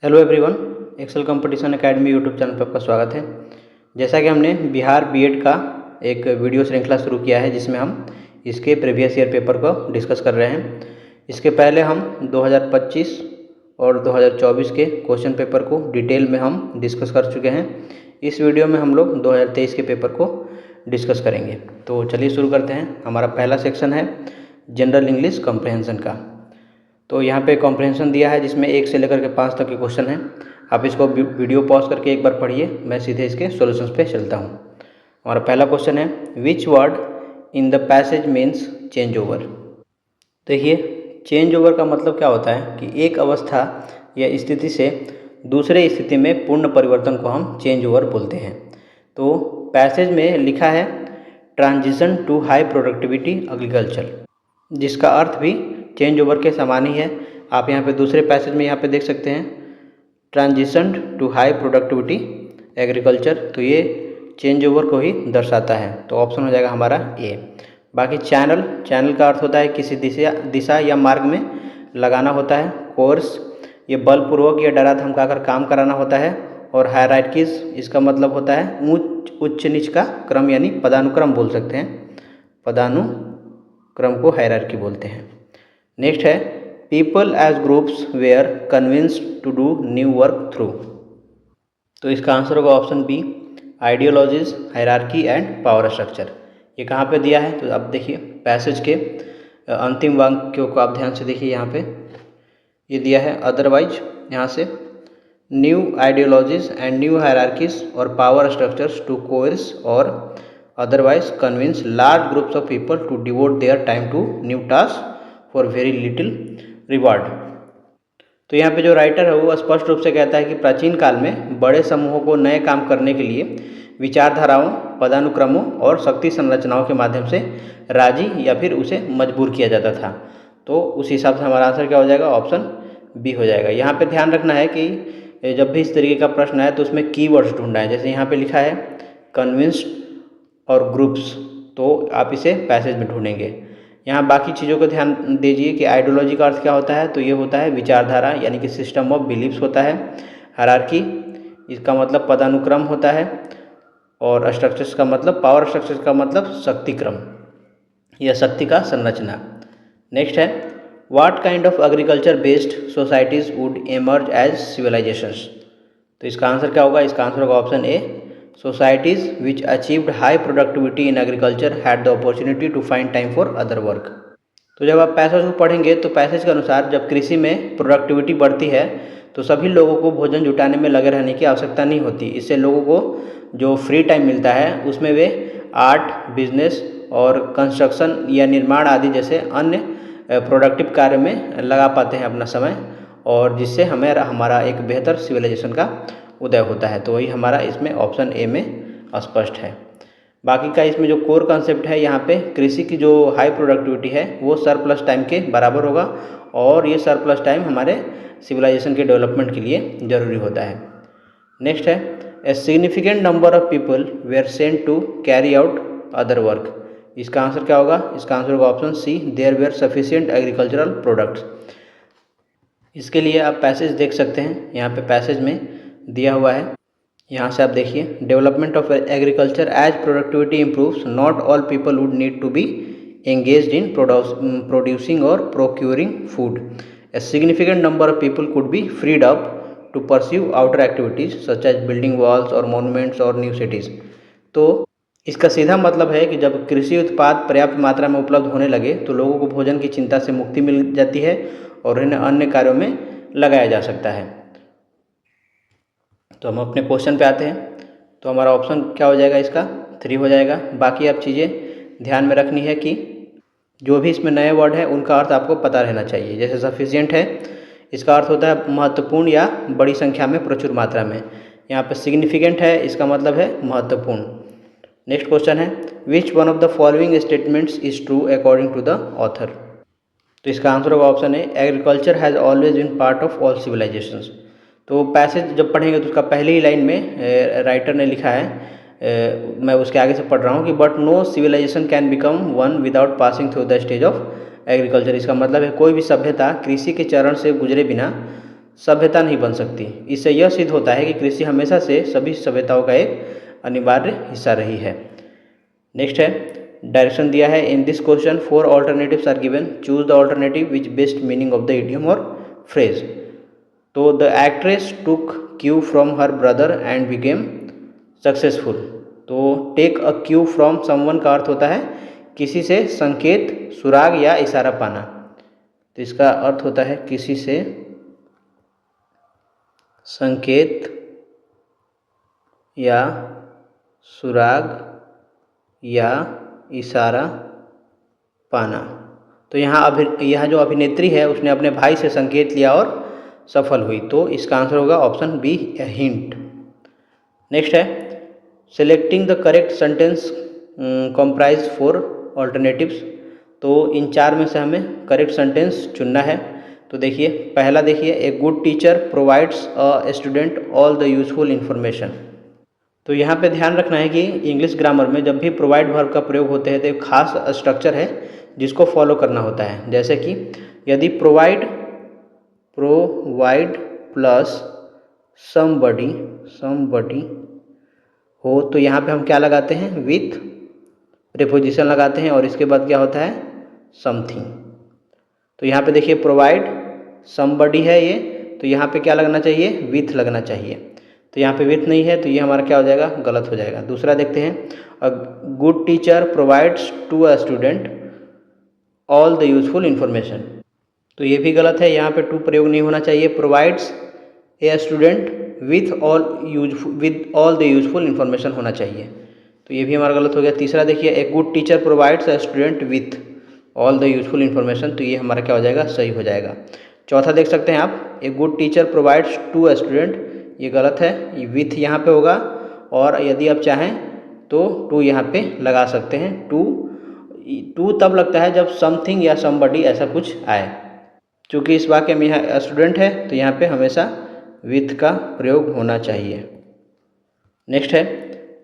Hello everyone, Excel Competition Academy YouTube channel पर आपका स्वागत है। जैसा कि हमने बिहार बीएड का एक वीडियो श्रृंखला शुरू किया है जिसमें हम इसके प्रीवियस ईयर पेपर को डिस्कस कर रहे हैं। इसके पहले हम 2025 और 2024 के क्वेश्चन पेपर को डिटेल में हम डिस्कस कर चुके हैं। इस वीडियो में हम लोग 2023 के पेपर को डिस्कस करेंगे। तो चलिए शुरू करते हैं। हमारा पहला सेक्शन है जनरल इंग्लिश कॉम्प्रहेंशन का। तो यहाँ पे कॉम्प्रहेंशन दिया है जिसमें 1 से लेकर के 5 तक के क्वेश्चन हैं। आप इसको वीडियो पॉज करके एक बार पढ़िए, मैं सीधे इसके सॉल्यूशंस पे चलता हूँ। हमारा पहला क्वेश्चन है, which word in the passage means change over. देखिए, चेंज ओवर का मतलब क्या होता है कि एक अवस्था या स्थिति से दूसरे स्थिति में पूर्ण परिवर्तन को हम चेंज ओवर बोलते हैं। तो पैसेज में लिखा है transition to high productivity agriculture, जिसका अर्थ भी चेंज ओवर के समान ही है। आप यहाँ पे दूसरे पैसेज में यहाँ पे देख सकते हैं transition to high productivity agriculture, तो ये चेंज ओवर को ही दर्शाता है। तो ऑप्शन हो जाएगा हमारा ए। बाकी चैनल का अर्थ होता है किसी दिशा या मार्ग में लगाना होता है। कोर्स, ये बलपूर्वक या डरा धमकाकर काम कराना होता है। और हायरार्कीज, इसका मतलब होता है उच्च नीच का क्रम, यानी पदानुक्रम बोल सकते हैं। पदानुक्रम को हायरार्की बोलते हैं। नेक्स्ट है people as groups were convinced to do new work through. तो इसका आंसर होगा option B, ideologies, hierarchy and power structure. ये कहाँ पे दिया है तो आप देखिए पैसेज के अंतिम वाक्यों को आप ध्यान से देखिए। यहाँ पे ये दिया है अदरवाइज, यहाँ से new ideologies and new hierarchies और पावर स्ट्रक्चर्स टू कोर्स और otherwise convince large groups of people to devote their time to new task for very little reward. तो यहाँ पे जो राइटर है वो स्पष्ट रूप से कहता है कि प्राचीन काल में बड़े समूहों को नए काम करने के लिए विचारधाराओं, पदानुक्रमों और शक्ति संरचनाओं के माध्यम से राजी या फिर उसे मजबूर किया जाता था। तो उस हिसाब से हमारा आंसर क्या हो जाएगा, ऑप्शन बी हो जाएगा। यहाँ पे ध्यान रखना है कि जब भी इस तरीके का प्रश्न आए तो उसमें कीवर्ड्स ढूंढना है। जैसे यहाँ पे लिखा है कन्विंस्ड और ग्रुप्स, तो आप इसे पैसेज में ढूंढेंगे। यहाँ बाकी चीज़ों को ध्यान दीजिए कि आइडियोलॉजी का अर्थ क्या होता है, तो ये होता है विचारधारा, यानी कि सिस्टम ऑफ बिलीफ्स होता है। हायरार्की, इसका मतलब पदानुक्रम होता है। और स्ट्रक्चर्स का मतलब, पावर स्ट्रक्चर्स का मतलब शक्ति क्रम या शक्ति का संरचना। नेक्स्ट है what kind of agriculture based societies would emerge as civilizations. तो इसका आंसर क्या होगा, इसका आंसर होगा option A, societies which achieved high productivity in agriculture had the opportunity to find time for other work. तो जब आप पैसेज को पढ़ेंगे तो पैसेज के अनुसार जब कृषि में प्रोडक्टिविटी बढ़ती है तो सभी लोगों को भोजन जुटाने में लगे रहने की आवश्यकता नहीं होती। इससे लोगों को जो फ्री टाइम मिलता है उसमें वे आर्ट, बिजनेस और कंस्ट्रक्शन या निर्माण आदि जैसे अन्य प्रोडक्टिव कार्य में लगा पाते हैं अपना समय, और जिससे हमें हमारा एक बेहतर सिविलाइजेशन का उदय होता है। तो वही हमारा इसमें ऑप्शन ए में स्पष्ट है। बाकी का इसमें जो कोर कॉन्सेप्ट है, यहाँ पे कृषि की जो हाई प्रोडक्टिविटी है वो सरप्लस टाइम के बराबर होगा, और ये सरप्लस टाइम हमारे सिविलाइजेशन के डेवलपमेंट के लिए ज़रूरी होता है। नेक्स्ट है a significant number of people were sent to carry out other work. इसका आंसर क्या होगा, इसका आंसर होगा option C, there were sufficient agricultural products. इसके लिए आप पैसेज देख सकते हैं, यहाँ पे पैसेज में दिया हुआ है। यहाँ से आप देखिए development of agriculture as productivity improves not all people would need to be engaged in producing और procuring food. A significant number of people could be freed up to pursue outer activities such as building walls और monuments और new cities. तो इसका सीधा मतलब है कि जब कृषि उत्पाद पर्याप्त मात्रा में उपलब्ध होने लगे तो लोगों को भोजन की चिंता से मुक्ति मिल जाती है और इन्हें अन्य कार्यों में लगाया जा सकता है। तो हम अपने क्वेश्चन पे आते हैं। तो हमारा ऑप्शन क्या हो जाएगा, इसका 3 हो जाएगा। बाकी आप चीज़ें ध्यान में रखनी है कि जो भी इसमें नए वर्ड है उनका अर्थ आपको पता रहना चाहिए। जैसे सफिशिएंट है, इसका अर्थ होता है महत्वपूर्ण या बड़ी संख्या में, प्रचुर मात्रा में। यहाँ पे सिग्निफिकेंट है, इसका मतलब है महत्वपूर्ण। नेक्स्ट क्वेश्चन है which one of the following statements is true according to the author. तो इसका आंसर होगा option A, agriculture has always been part of all civilizations. तो पैसेज जब पढ़ेंगे तो उसका पहली ही लाइन में राइटर ने लिखा है, मैं उसके आगे से पढ़ रहा हूँ कि but no civilization can become one without passing through the stage of agriculture. इसका मतलब है कोई भी सभ्यता कृषि के चरण से गुजरे बिना सभ्यता नहीं बन सकती। इससे यह सिद्ध होता है कि कृषि हमेशा से सभी सभ्यताओं का एक अनिवार्य हिस्सा रही है। नेक्स्ट है, डायरेक्शन दिया है। In this question 4 alternatives are given, choose the alternative which best meaning of the idiom और फ्रेज। तो the actress took cue from her brother and became successful. तो take a cue from someone का अर्थ होता है किसी से संकेत, सुराग या इशारा पाना। तो इसका अर्थ होता है किसी से संकेत या सुराग या इशारा पाना। तो यहाँ जो अभिनेत्री है उसने अपने भाई से संकेत लिया और सफल हुई। तो इसका आंसर होगा ऑप्शन बी, हिंट। नेक्स्ट है, selecting the correct sentence comprise 4 alternatives. तो इन 4 में से हमें करेक्ट सेंटेंस चुनना है। तो देखिए, पहला देखिए, ए good teacher provides a student all the useful information. तो यहाँ पे ध्यान रखना है कि इंग्लिश ग्रामर में जब भी प्रोवाइड वर्ब का प्रयोग होते हैं तो एक खास स्ट्रक्चर है जिसको फॉलो करना होता है। जैसे कि यदि प्रोवाइड प्लस समबडी हो तो यहाँ पे हम क्या लगाते हैं, विथ प्रीपोजिशन लगाते हैं और इसके बाद क्या होता है, समथिंग। तो यहाँ पे देखिए प्रोवाइड समबडी है ये, तो यहाँ पे क्या लगना चाहिए, विथ लगना चाहिए। तो यहाँ पे विथ नहीं है तो ये हमारा क्या हो जाएगा, गलत हो जाएगा। दूसरा देखते हैं, a good teacher provides to a student all the useful information. तो ये भी गलत है, यहाँ पे टू प्रयोग नहीं होना चाहिए, provides a student with all the useful information होना चाहिए। तो ये भी हमारा गलत हो गया। तीसरा देखिए, ए good teacher provides a student with all the useful information. तो ये हमारा क्या हो जाएगा, सही हो जाएगा। चौथा देख सकते हैं आप, a good teacher provides to a student, ये गलत है, विथ यहाँ पे होगा और यदि आप चाहें तो टू यहाँ पे लगा सकते हैं। टू तब लगता है जब समथिंग या समबडी ऐसा कुछ आए। चूँकि इस वाक्य में यहाँ स्टूडेंट है तो यहाँ पे हमेशा विथ का प्रयोग होना चाहिए। नेक्स्ट है,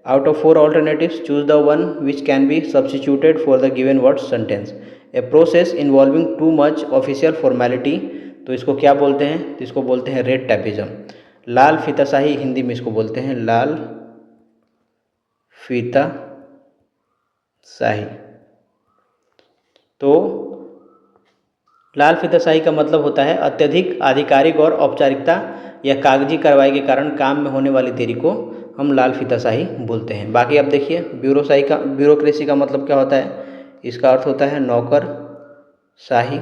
out of 4 alternatives choose the one which can be substituted for the given word sentence. A process involving too much official formality. तो इसको क्या बोलते हैं, तो इसको बोलते हैं रेड टैपिज्म। लाल फीताशाही हिंदी में इसको बोलते हैं लाल फीताशाही। तो लाल फीताशाही का मतलब होता है अत्यधिक आधिकारिक और औपचारिकता या कागजी कार्रवाई के कारण काम में होने वाली देरी को हम लाल फीताशाही बोलते हैं। बाकी आप देखिए, ब्यूरोक्रेसी का मतलब क्या होता है, इसका अर्थ होता है नौकरशाही।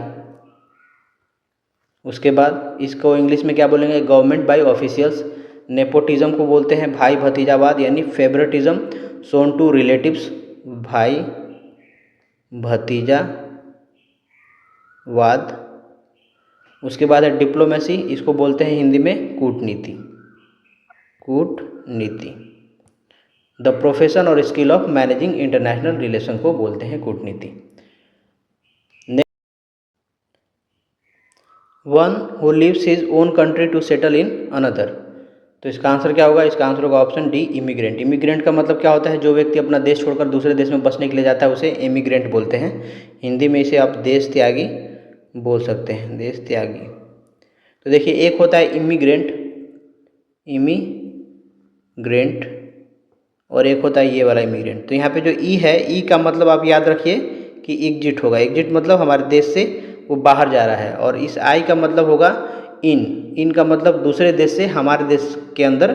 उसके बाद इसको इंग्लिश में क्या बोलेंगे, गवर्नमेंट बाय ऑफिशियल्स। नेपोटिज्म को बोलते हैं भाई भतीजावाद यानी फेवरेटिज्म शोन टू रिलेटिव्स, भाई भतीजावाद। उसके बाद है डिप्लोमेसी, इसको बोलते हैं हिंदी में कूटनीति। द प्रोफेशन और skill of managing international relation को बोलते हैं कूटनीति। One who leaves his own country to settle in another. तो इसका आंसर क्या होगा, इसका आंसर होगा ऑप्शन डी, इमिग्रेंट। इमिग्रेंट का मतलब क्या होता है, जो व्यक्ति अपना देश छोड़कर दूसरे देश में बसने के लिए जाता है उसे इमिग्रेंट बोलते हैं। हिंदी में इसे आप देश त्यागी बोल सकते हैं, देश त्यागी। तो देखिए, एक होता है इमिग्रेंट और एक होता है ये वाला इमिग्रेंट। तो यहाँ पे जो ई है, ई का मतलब आप याद रखिए कि एग्जिट होगा। एग्जिट मतलब हमारे देश से वो बाहर जा रहा है, और इस आई का मतलब होगा इन का मतलब दूसरे देश से हमारे देश के अंदर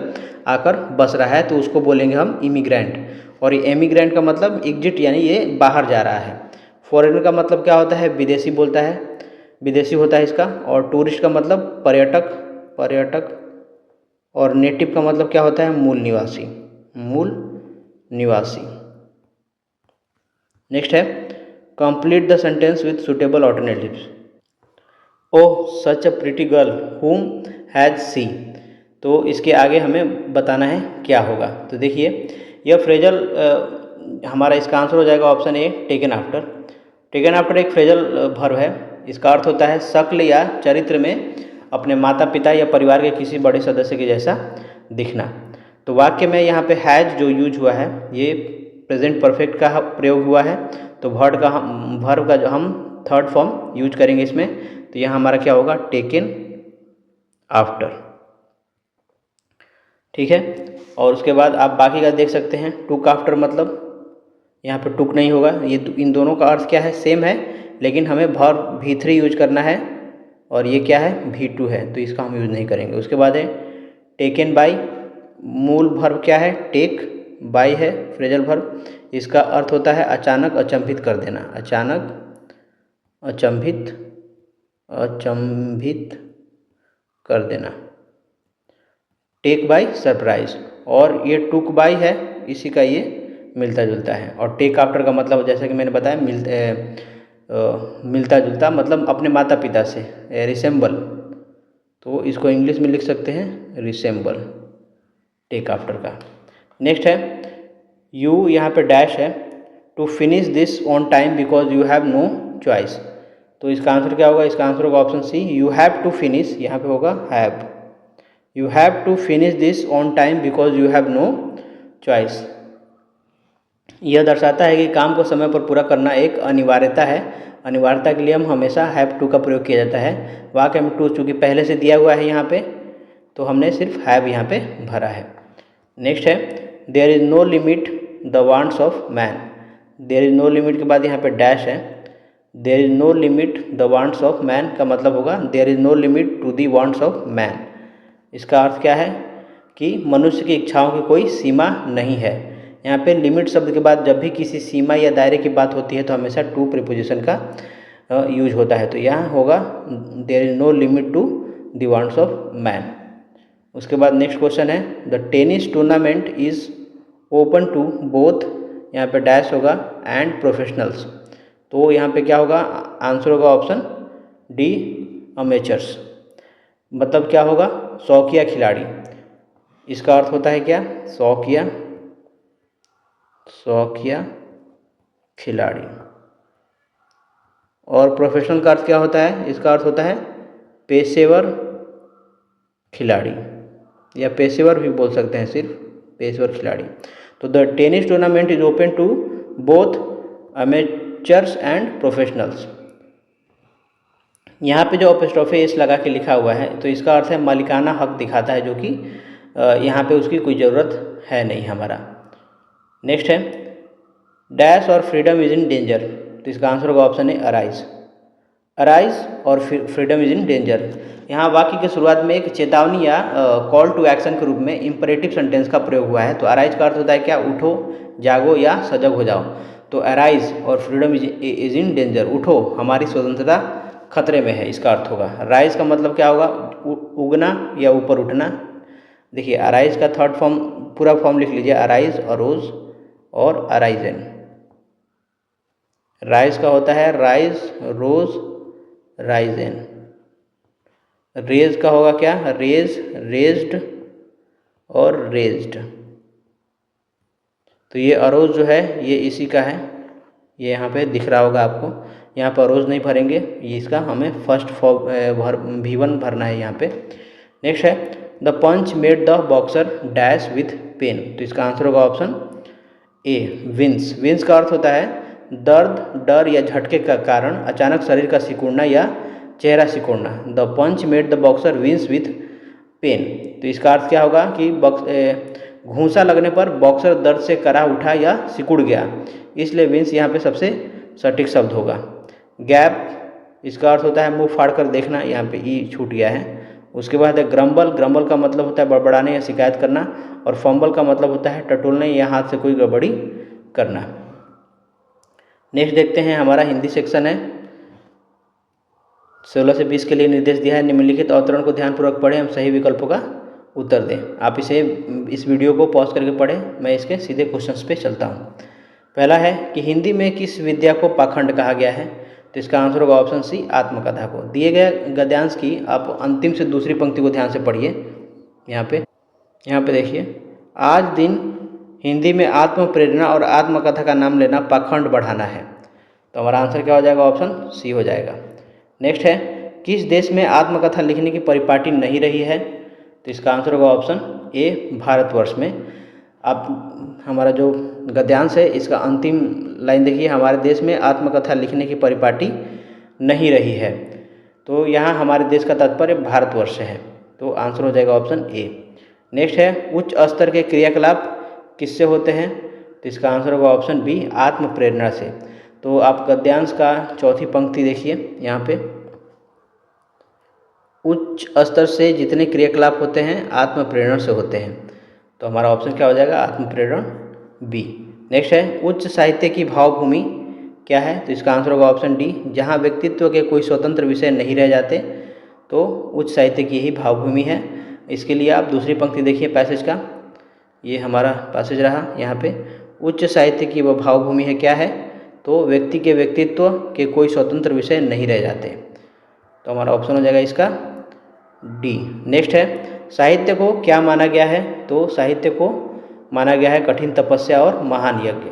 आकर बस रहा है, तो उसको बोलेंगे हम इमिग्रेंट। और ये एमिग्रेंट का मतलब एग्जिट यानी ये बाहर जा रहा है। फॉरेनर का मतलब क्या होता है, विदेशी बोलता है, विदेशी होता है इसका। और टूरिस्ट का मतलब पर्यटक। और नेटिव का मतलब क्या होता है, मूल निवासी। नेक्स्ट है, complete the sentence with suitable alternatives. Oh such a pretty girl हुम हैज सी। तो इसके आगे हमें बताना है क्या होगा। तो देखिए, यह फ्रेजल हमारा इसका आंसर हो जाएगा option A, taken after. Taken after एक फ्रेजल वर्ब है। इसका अर्थ होता है शक्ल या चरित्र में अपने माता पिता या परिवार के किसी बड़े सदस्य के जैसा दिखना। तो वाक्य में यहाँ पे हैज जो यूज हुआ है ये प्रेजेंट परफेक्ट का प्रयोग हुआ है। तो वर्ब का जो हम थर्ड फॉर्म यूज करेंगे इसमें, तो यहाँ हमारा क्या होगा, टेकन आफ्टर। ठीक है, और उसके बाद आप बाकी का देख सकते हैं। टुक आफ्टर मतलब यहाँ पे टुक नहीं होगा, ये इन दोनों का अर्थ क्या है, सेम है, लेकिन हमें वर्ब V3 यूज करना है और ये क्या है, V2 है, तो इसका हम यूज नहीं करेंगे। उसके बाद है टेकन बाय, मूल वर्ब क्या है, टेक, बाय है फ्रेजल वर्ब, इसका अर्थ होता है अचानक अचंभित कर देना, अचानक अचंभित कर देना, टेक बाय सरप्राइज। और ये टुक बाय है, इसी का ये मिलता जुलता है। और टेक आफ्टर का मतलब जैसा कि मैंने बताया मिलता जुलता, मतलब अपने माता पिता से, रिसेम्बल, तो इसको इंग्लिश में लिख सकते हैं रिसेम्बल, टेक आफ्टर का। नेक्स्ट है यू, यहाँ पे डैश है, to finish this on time because you have no choice, तो इसका आंसर क्या होगा, इसका आंसर होगा option C, you have to finish, यहाँ पे होगा have, you have to finish this on time because you have no choice. यह दर्शाता है कि काम को समय पर पूरा करना एक अनिवार्यता है। अनिवार्यता के लिए हम हमेशा हैव टू का प्रयोग किया जाता है। वाक्य में टू चूँकि पहले से दिया हुआ है यहाँ पे, तो हमने सिर्फ हैव यहाँ पे भरा है। नेक्स्ट है there is no limit the wants of man, there is no limit के बाद यहाँ पे डैश है, there is no limit the wants of man का मतलब होगा there is no limit to the wants of man. इसका अर्थ क्या है कि मनुष्य की इच्छाओं की कोई सीमा नहीं है। यहाँ पे लिमिट शब्द के बाद जब भी किसी सीमा या दायरे की बात होती है तो हमेशा टू प्रीपोजिशन का यूज होता है, तो यहाँ होगा there is no limit to the wants of man. उसके बाद नेक्स्ट क्वेश्चन है the tennis tournament is open to both, यहाँ पे डैश होगा, एंड प्रोफेशनल्स, तो यहाँ पे क्या होगा, आंसर होगा ऑप्शन डी, अमेचर्स, मतलब क्या होगा, शौकिया खिलाड़ी। इसका अर्थ होता है क्या, शौकिया खिलाड़ी। और प्रोफेशनल का अर्थ क्या होता है, इसका अर्थ होता है पेशेवर खिलाड़ी, या पेशेवर भी बोल सकते हैं, सिर्फ पेशेवर खिलाड़ी। तो the tennis tournament is open to both amateurs and professionals. यहाँ पे जो अपोस्ट्रोफी एस लगा के लिखा हुआ है, तो इसका अर्थ है मालिकाना हक दिखाता है, जो कि यहाँ पे उसकी कोई ज़रूरत है नहीं हमारा। नेक्स्ट है डैश और फ्रीडम इज इन डेंजर, तो इसका आंसर होगा ऑप्शन है अराइज, अराइज और फ्रीडम इज इन डेंजर। यहाँ वाक्य की शुरुआत में एक चेतावनी या कॉल टू एक्शन के रूप में इंपरेटिव सेंटेंस का प्रयोग हुआ है, तो अराइज का अर्थ होता है क्या, उठो, जागो या सजग हो जाओ। तो अराइज और फ्रीडम इज इन डेंजर, उठो, हमारी स्वतंत्रता खतरे में है, इसका अर्थ होगा। राइज का मतलब क्या होगा, उगना या ऊपर उठना। देखिए अराइज का थर्ड फॉर्म, पूरा फॉर्म लिख लीजिए, अराइज, अरोज और अराइजन। राइज का होता है राइज, रोज, राइजन। रेज का होगा क्या, रेज, रेज्ड और रेज्ड। तो ये अरोज जो है ये इसी का है, ये यहाँ पे दिख रहा होगा आपको। यहाँ पर अरोज नहीं भरेंगे, ये इसका हमें फर्स्ट V1 भरना है यहाँ पे। नेक्स्ट है the punch made the boxer dash with pain, तो इसका आंसर होगा ऑप्शन ए, विंस। विंस का अर्थ होता है दर्द, डर या झटके का कारण अचानक शरीर का सिकुड़ना या चेहरा सिकुड़ना। The punch made the boxer wince with pain, तो इसका अर्थ क्या होगा कि घूंसा लगने पर बॉक्सर दर्द से करा उठा या सिकुड़ गया, इसलिए विंस यहाँ पे सबसे सटीक शब्द होगा। गैप, इसका अर्थ होता है मुंह फाड़ कर देखना, यहाँ पे ई छूट गया है। उसके बाद है ग्रम्बल, ग्रम्बल का मतलब होता है बड़बड़ाने या शिकायत करना, और फंबल का मतलब होता है टटोलने या हाथ से कोई गड़बड़ी करना। नेक्स्ट देखते हैं, हमारा हिंदी सेक्शन है। 16 से 20 के लिए निर्देश दिया है, निम्नलिखित अवतरण को ध्यानपूर्वक पढ़ें, हम सही विकल्पों का उत्तर दें। आप इस वीडियो को पॉज करके पढ़ें, मैं इसके सीधे क्वेश्चंस पे चलता हूँ। पहला है कि हिंदी में किस विद्या को पाखंड कहा गया है, तो इसका आंसर होगा ऑप्शन सी, आत्मकथा को। दिए गए गद्यांश की आप अंतिम से दूसरी पंक्ति को ध्यान से पढ़िए। यहाँ पे देखिए, आज दिन हिंदी में आत्म प्रेरणा और आत्मकथा का नाम लेना पाखंड बढ़ाना है, तो हमारा आंसर क्या हो जाएगा, ऑप्शन सी हो जाएगा। नेक्स्ट है किस देश में आत्मकथा लिखने की परिपाटी नहीं रही है, तो इसका आंसर होगा ऑप्शन ए, भारतवर्ष में। आप हमारा जो गद्यांश है इसका अंतिम लाइन देखिए, हमारे देश में आत्मकथा लिखने की परिपाटी नहीं रही है, तो यहाँ हमारे देश का तात्पर्य भारतवर्ष है। तो आंसर हो जाएगा ऑप्शन ए। नेक्स्ट है उच्च स्तर के क्रियाकलाप किससे होते हैं? तो इसका आंसर होगा ऑप्शन बी, आत्म प्रेरणा से। तो आप गद्यांश का चौथी पंक्ति देखिए यहाँ पे, उच्च स्तर से जितने क्रियाकलाप होते हैं आत्म प्रेरणा से होते हैं। तो हमारा ऑप्शन क्या हो जाएगा? आत्म प्रेरणा बी। नेक्स्ट है उच्च साहित्य की भावभूमि क्या है? तो इसका आंसर होगा ऑप्शन डी, जहाँ व्यक्तित्व के कोई स्वतंत्र विषय नहीं रह जाते, तो उच्च साहित्य की ही भावभूमि है। इसके लिए आप दूसरी पंक्ति देखिए पैसेज का, ये हमारा पैसेज रहा यहाँ पे, उच्च साहित्य की वह भावभूमि है क्या है? तो व्यक्ति के व्यक्तित्व के कोई स्वतंत्र विषय नहीं रह जाते। तो हमारा ऑप्शन हो जाएगा इसका डी। नेक्स्ट है साहित्य को क्या माना गया है? तो साहित्य को माना गया है कठिन तपस्या और महान यज्ञ।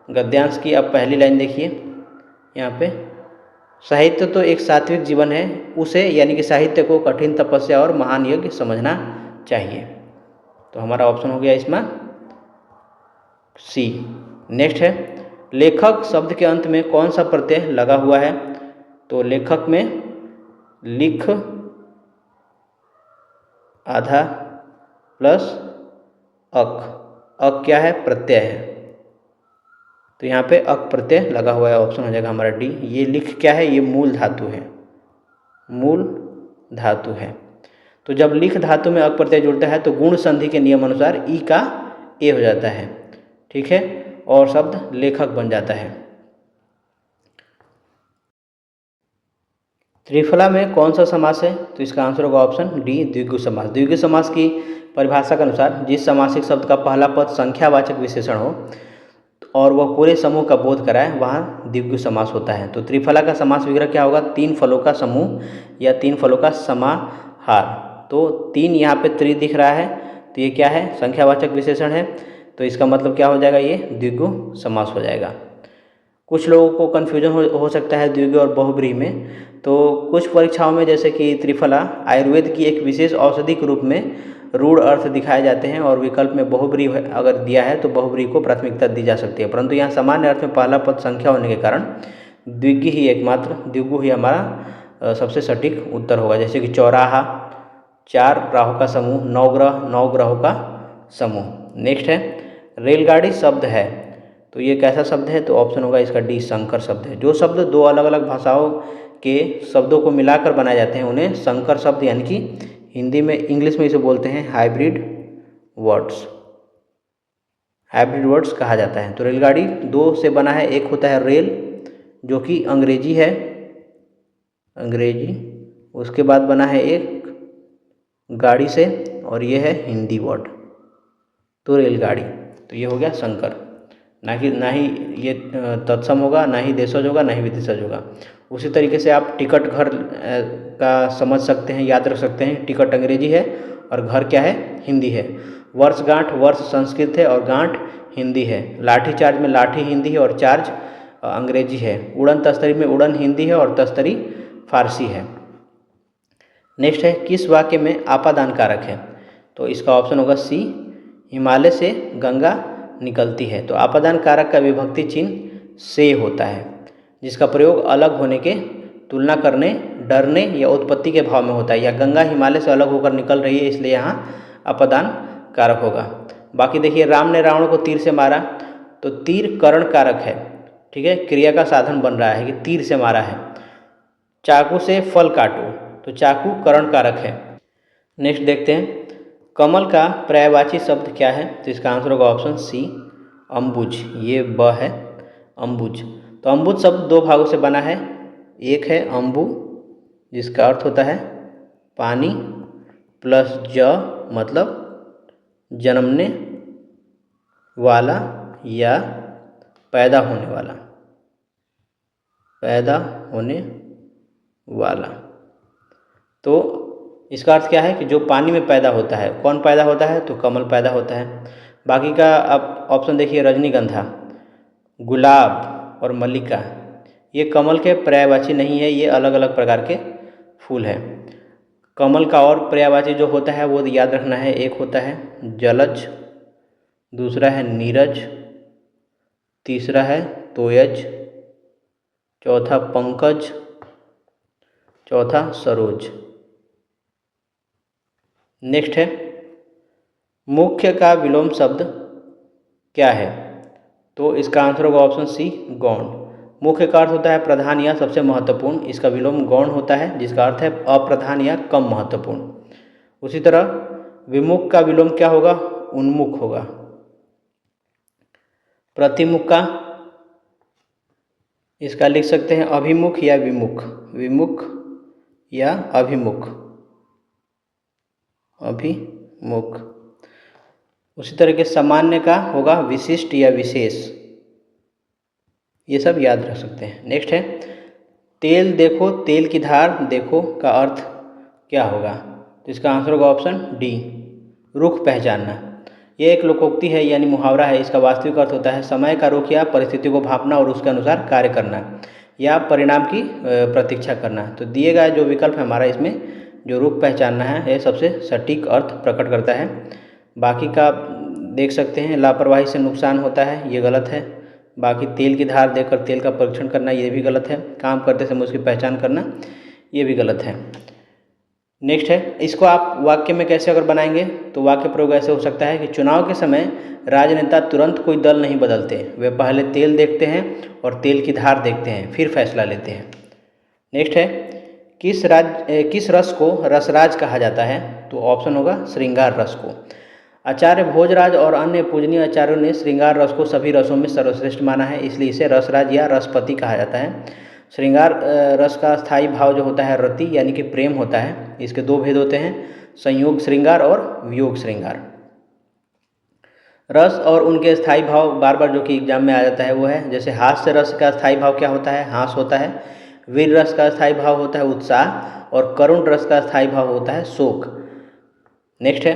गद्यांश की अब पहली लाइन देखिए यहाँ पे, साहित्य तो एक सात्विक जीवन है, उसे यानी कि साहित्य को कठिन तपस्या और महान यज्ञ समझना चाहिए। तो हमारा ऑप्शन हो गया इसमें सी। नेक्स्ट है लेखक शब्द के अंत में कौन सा प्रत्यय लगा हुआ है? तो लेखक में लिख आधा प्लस अक क्या है? प्रत्यय है, तो यहाँ पे अक प्रत्यय लगा हुआ है, ऑप्शन हो जाएगा हमारा डी। ये लिख क्या है? ये मूल धातु है, मूल धातु है। तो जब लिख धातु में अक प्रत्यय जुड़ता है तो गुण संधि के नियम अनुसार ई का ए हो जाता है, ठीक है, और शब्द लेखक बन जाता है। त्रिफला में कौन सा समास है? तो इसका आंसर होगा ऑप्शन डी, द्विगु समास। द्विगु समास की परिभाषा के अनुसार जिस समासिक शब्द का पहला पद संख्यावाचक विशेषण हो और वह पूरे समूह का बोध कराए वहाँ द्विगु समास होता है। तो त्रिफला का समास विग्रह क्या होगा? तीन फलों का समूह या तीन फलों का समाहार। तो तीन यहाँ पे त्रि दिख रहा है, तो ये क्या है? संख्यावाचक विशेषण है, तो इसका मतलब क्या हो जाएगा? ये द्विगु समास हो जाएगा। कुछ लोगों को कन्फ्यूजन हो सकता है द्विगु और बहुब्रीहि में। तो कुछ परीक्षाओं में जैसे कि त्रिफला आयुर्वेद की एक विशेष औषधि के रूप में रूढ़ अर्थ दिखाए जाते हैं और विकल्प में बहुब्रीहि अगर दिया है तो बहुब्रीहि को प्राथमिकता दी जा सकती है, परंतु यहाँ सामान्य अर्थ में पहला पद संख्या होने के कारण द्विगु ही एकमात्र, द्विगु ही हमारा सबसे सटीक उत्तर होगा। जैसे कि चौराहा, चार राहों का समूह, नवग्रह, नौ ग्रहों का समूह। नेक्स्ट है रेलगाड़ी शब्द है, तो ये कैसा शब्द है? तो ऑप्शन होगा इसका डी, संकर शब्द है। जो शब्द दो अलग अलग भाषाओं के शब्दों को मिलाकर बनाए जाते हैं उन्हें संकर शब्द यानी कि हिंदी में, इंग्लिश में इसे बोलते हैं हाइब्रिड वर्ड्स, हाइब्रिड वर्ड्स कहा जाता है। तो रेलगाड़ी दो से बना है, एक होता है रेल जो कि अंग्रेजी है, अंग्रेजी, उसके बाद बना है एक गाड़ी से और ये है हिंदी वर्ड, तो रेलगाड़ी। तो ये हो गया संकर, ना ही ये तत्सम होगा, ना ही देशज होगा, ना ही विदेशज होगा। उसी तरीके से आप टिकट घर का समझ सकते हैं, याद रख सकते हैं। टिकट अंग्रेजी है और घर क्या है? हिंदी है। वर्षगांठ, वर्ष संस्कृत है और गांठ हिंदी है। लाठी चार्ज में लाठी हिंदी है और चार्ज अंग्रेजी है। उड़न तस्तरी में उड़न हिंदी है और तस्तरी फारसी है। नेक्स्ट है किस वाक्य में आपादान कारक है? तो इसका ऑप्शन होगा सी, हिमालय से गंगा निकलती है। तो आपादान कारक का विभक्ति चिन्ह से होता है, जिसका प्रयोग अलग होने के, तुलना करने, डरने या उत्पत्ति के भाव में होता है। या गंगा हिमालय से अलग होकर निकल रही है, इसलिए यहाँ आपादान कारक होगा। बाकी देखिए राम ने रावण को तीर से मारा, तो तीर करण कारक है, ठीक है, क्रिया का साधन बन रहा है कि तीर से मारा है। चाकू से फल काटो, तो चाकू करण कारक है। नेक्स्ट देखते हैं कमल का पर्यायवाची शब्द क्या है? तो इसका आंसर होगा ऑप्शन सी, अम्बुज। ये ब है, अम्बुज। तो अम्बुज शब्द दो भागों से बना है। एक है अम्बु जिसका अर्थ होता है पानी, प्लस ज मतलब जन्मने वाला या पैदा होने वाला, पैदा होने वाला। तो इसका अर्थ क्या है कि जो पानी में पैदा होता है। कौन पैदा होता है? तो कमल पैदा होता है। बाकी का आप ऑप्शन देखिए, रजनीगंधा, गुलाब और मल्लिका, ये कमल के पर्यायवाची नहीं है, ये अलग अलग प्रकार के फूल हैं। कमल का और पर्यायवाची जो होता है वो याद रखना है, एक होता है जलज, दूसरा है नीरज, तीसरा है तोयज, चौथा पंकज, चौथा सरोज। नेक्स्ट है मुख्य का विलोम शब्द क्या है? तो इसका आंसर होगा ऑप्शन सी गौण। मुख्य का अर्थ होता है प्रधान या सबसे महत्वपूर्ण, इसका विलोम गौण होता है जिसका अर्थ है अप्रधान या कम महत्वपूर्ण। उसी तरह विमुख का विलोम क्या होगा? उन्मुख होगा। प्रतिमुख का इसका लिख सकते हैं अभिमुख या विमुख, विमुख या अभिमुख, अभिमुख। उसी तरह के सामान्य का होगा विशिष्ट या विशेष, ये सब याद रख सकते हैं। नेक्स्ट है तेल देखो तेल की धार देखो का अर्थ क्या होगा? तो इसका आंसर होगा ऑप्शन डी रुख पहचानना। यह एक लोकोक्ति है यानी मुहावरा है। इसका वास्तविक अर्थ होता है समय का रुख या परिस्थिति को भांपना और उसके अनुसार कार्य करना या परिणाम की प्रतीक्षा करना। तो दिए गए जो विकल्प है हमारा, इसमें जो रुख पहचानना है यह सबसे सटीक अर्थ प्रकट करता है। बाकी का देख सकते हैं लापरवाही से नुकसान होता है, ये गलत है। बाकी तेल की धार देखकर तेल का परीक्षण करना ये भी गलत है। काम करते समय उसकी पहचान करना ये भी गलत है। नेक्स्ट है इसको आप वाक्य में कैसे अगर बनाएंगे तो वाक्य प्रयोग ऐसे हो सकता है कि चुनाव के समय राजनेता तुरंत कोई दल नहीं बदलते, वे पहले तेल देखते हैं और तेल की धार देखते हैं फिर फैसला लेते हैं। नेक्स्ट है किस रस को रसराज कहा जाता है? तो ऑप्शन होगा श्रृंगार रस को। आचार्य भोजराज और अन्य पूजनीय आचार्यों ने श्रृंगार रस को सभी रसों में सर्वश्रेष्ठ माना है, इसलिए इसे रसराज या रसपति कहा जाता है। श्रृंगार रस का स्थायी भाव जो होता है रति यानी कि प्रेम होता है। इसके दो भेद होते हैं, संयोग श्रृंगार और वियोग श्रृंगार। रस और उनके स्थायी भाव बार बार जो कि एग्जाम में आ जाता है वो है, जैसे हास्य रस का स्थायी भाव क्या होता है? हास होता है। वीर रस का स्थायी भाव होता है उत्साह और करुण रस का स्थायी भाव होता है शोक। नेक्स्ट है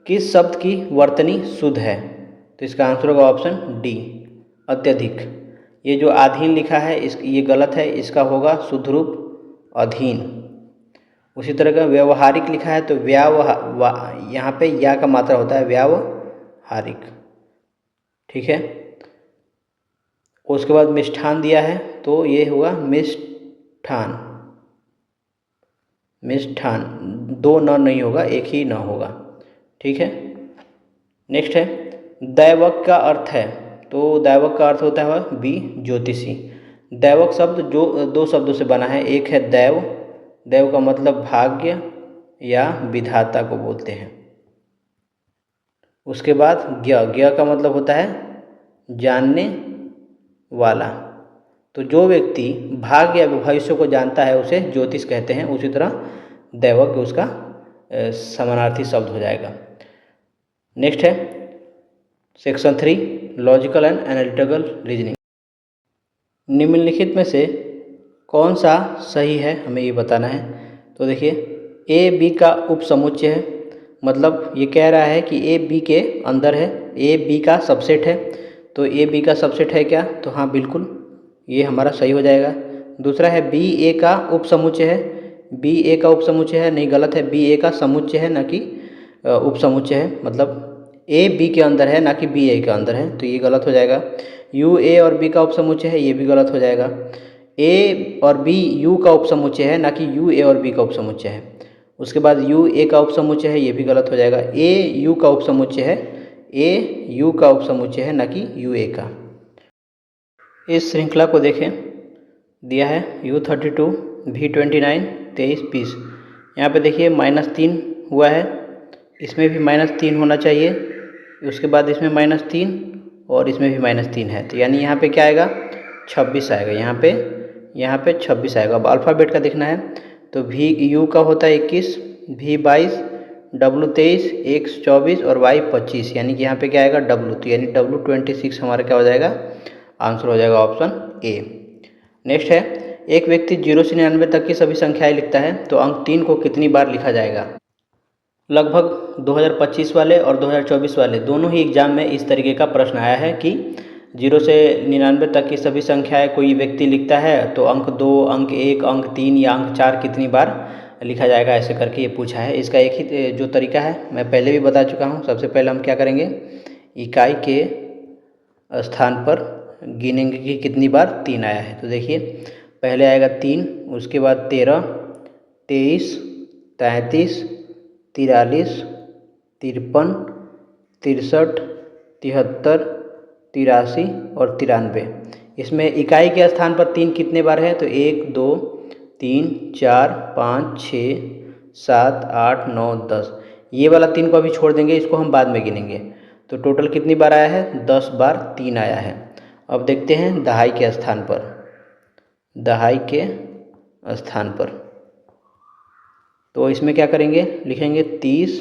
किस शब्द की वर्तनी शुद्ध है? तो इसका आंसर होगा ऑप्शन डी अत्यधिक। ये जो अधीन लिखा है ये गलत है, इसका होगा शुद्ध रूप अधीन। उसी तरह का व्यवहारिक लिखा है तो यहाँ पे या का मात्रा होता है व्यावहारिक, ठीक है। उसके बाद मिष्ठान दिया है तो ये होगा मिष्ठान, मिष्ठान दो न नहीं होगा, एक ही न होगा, ठीक है। नेक्स्ट है दैवक का अर्थ है, तो दैवक का अर्थ होता है बी ज्योतिषी। दैवक शब्द जो दो शब्दों से बना है, एक है दैव, दैव का मतलब भाग्य या विधाता को बोलते हैं। उसके बाद ज्ञ का मतलब होता है जानने वाला। तो जो व्यक्ति भाग्य या भविष्य को जानता है उसे ज्योतिष कहते हैं। उसी तरह दैवक उसका समानार्थी शब्द हो जाएगा। नेक्स्ट है section 3 logical and analytical reasoning. निम्नलिखित में से कौन सा सही है हमें ये बताना है। तो देखिए ए बी का उपसमुच्चय है, मतलब ये कह रहा है कि ए बी के अंदर है, ए बी का सबसेट है। तो ए बी का सबसेट है क्या? तो हाँ बिल्कुल, ये हमारा सही हो जाएगा। दूसरा है बी ए का उपसमुच्चय है, बी ए का उपसमुच्चय है, नहीं गलत है, बी ए का समुच्चय है ना कि उपसमुच्चय है, मतलब ए बी के अंदर है ना कि बी ए के अंदर है, तो ये गलत हो जाएगा। यू ए और बी का उपसमुच्चय है, ये भी गलत हो जाएगा। ए और बी यू का उपसमुच्चय है ना कि यू ए और बी का उपसमुच्चय है। उसके बाद यू ए का उपसमुच्चय है, ये भी गलत हो जाएगा। ए यू का उपसमुच्चय है, ए यू का उपसमुच्चय है ना कि यू ए का। इस श्रृंखला को देखें, दिया है U32 V29 23 20। यहाँ पे देखिए -3 हुआ है, इसमें भी -3 होना चाहिए, उसके बाद इसमें -3 और इसमें भी -3 है, तो यानी यहाँ पे क्या आएगा 26 आएगा। यहाँ पे 26 आएगा। अब अल्फ़ाबेट का देखना है तो V U का होता है 21, V 22, W 23, X 24 और Y 25, यानी कि यहाँ पे क्या आएगा W, तो यानी W 26 हमारा क्या हो जाएगा, आंसर हो जाएगा ऑप्शन ए। नेक्स्ट है एक व्यक्ति 0 से 99 तक की सभी संख्याएं लिखता है तो अंक 3 को कितनी बार लिखा जाएगा। लगभग 2025 वाले और 2024 वाले दोनों ही एग्जाम में इस तरीके का प्रश्न आया है कि 0 से 99 तक की सभी संख्याएं कोई व्यक्ति लिखता है तो अंक 2, अंक 1, अंक 3 या अंक 4 कितनी बार लिखा जाएगा, ऐसे करके ये पूछा है। इसका एक ही जो तरीका है मैं पहले भी बता चुका हूँ। सबसे पहले हम क्या करेंगे, इकाई के स्थान पर गिनेंगे कि कितनी बार 3 आया है। तो देखिए पहले आएगा 3, उसके बाद 13, 23, 33, 43, 53, 63, 73, 83 और 93। इसमें इकाई के स्थान पर 3 कितने बार है? तो 1, 2, 3, 4, 5, 6, 7, 8, 9, 10। ये वाला 3 को अभी छोड़ देंगे, इसको हम बाद में गिनेंगे। तो टोटल कितनी बार आया है? 10 बार 3 आया है। अब देखते हैं दहाई के स्थान पर। दहाई के स्थान पर तो इसमें क्या करेंगे? लिखेंगे 30,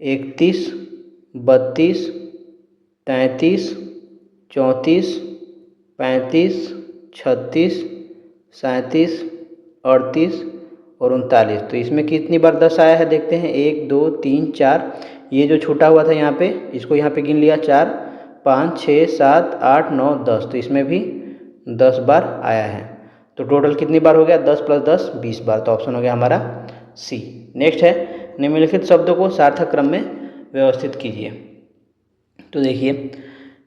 31, 32, 33, 34, 35, 36, 37, 38 और 39। तो इसमें कितनी बार 10 आया है देखते हैं। 1, 2, 3, 4। ये जो छूटा हुआ था यहाँ पे, इसको यहाँ पे गिन लिया। 4, 5, 6, 7, 8, 9, 10। तो इसमें भी 10 बार आया है। तो टोटल कितनी बार हो गया? 10 + 10 20 बार। तो ऑप्शन हो गया हमारा सी। नेक्स्ट है, निम्नलिखित शब्दों को सार्थक क्रम में व्यवस्थित कीजिए। तो देखिए,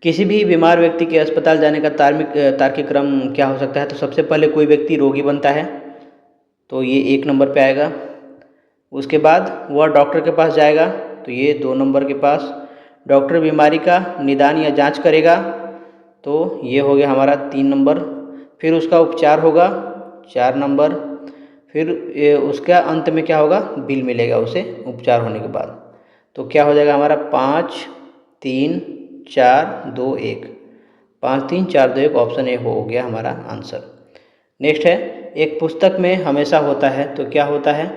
किसी भी बीमार व्यक्ति के अस्पताल जाने का तार्किक क्रम क्या हो सकता है? तो सबसे पहले कोई व्यक्ति रोगी बनता है, तो ये 1 नंबर पे आएगा। उसके बाद वह डॉक्टर के पास जाएगा, तो ये 2 नंबर के पास। डॉक्टर बीमारी का निदान या जांच करेगा, तो ये हो गया हमारा 3 नंबर। फिर उसका उपचार होगा, 4 नंबर। फिर उसका अंत में क्या होगा? बिल मिलेगा उसे उपचार होने के बाद। तो क्या हो जाएगा हमारा? 5, 3, 4, 2, 1। 5, 3, 4, 2, 1 ऑप्शन ए हो गया हमारा आंसर। नेक्स्ट है, एक पुस्तक में हमेशा होता है, तो क्या होता है?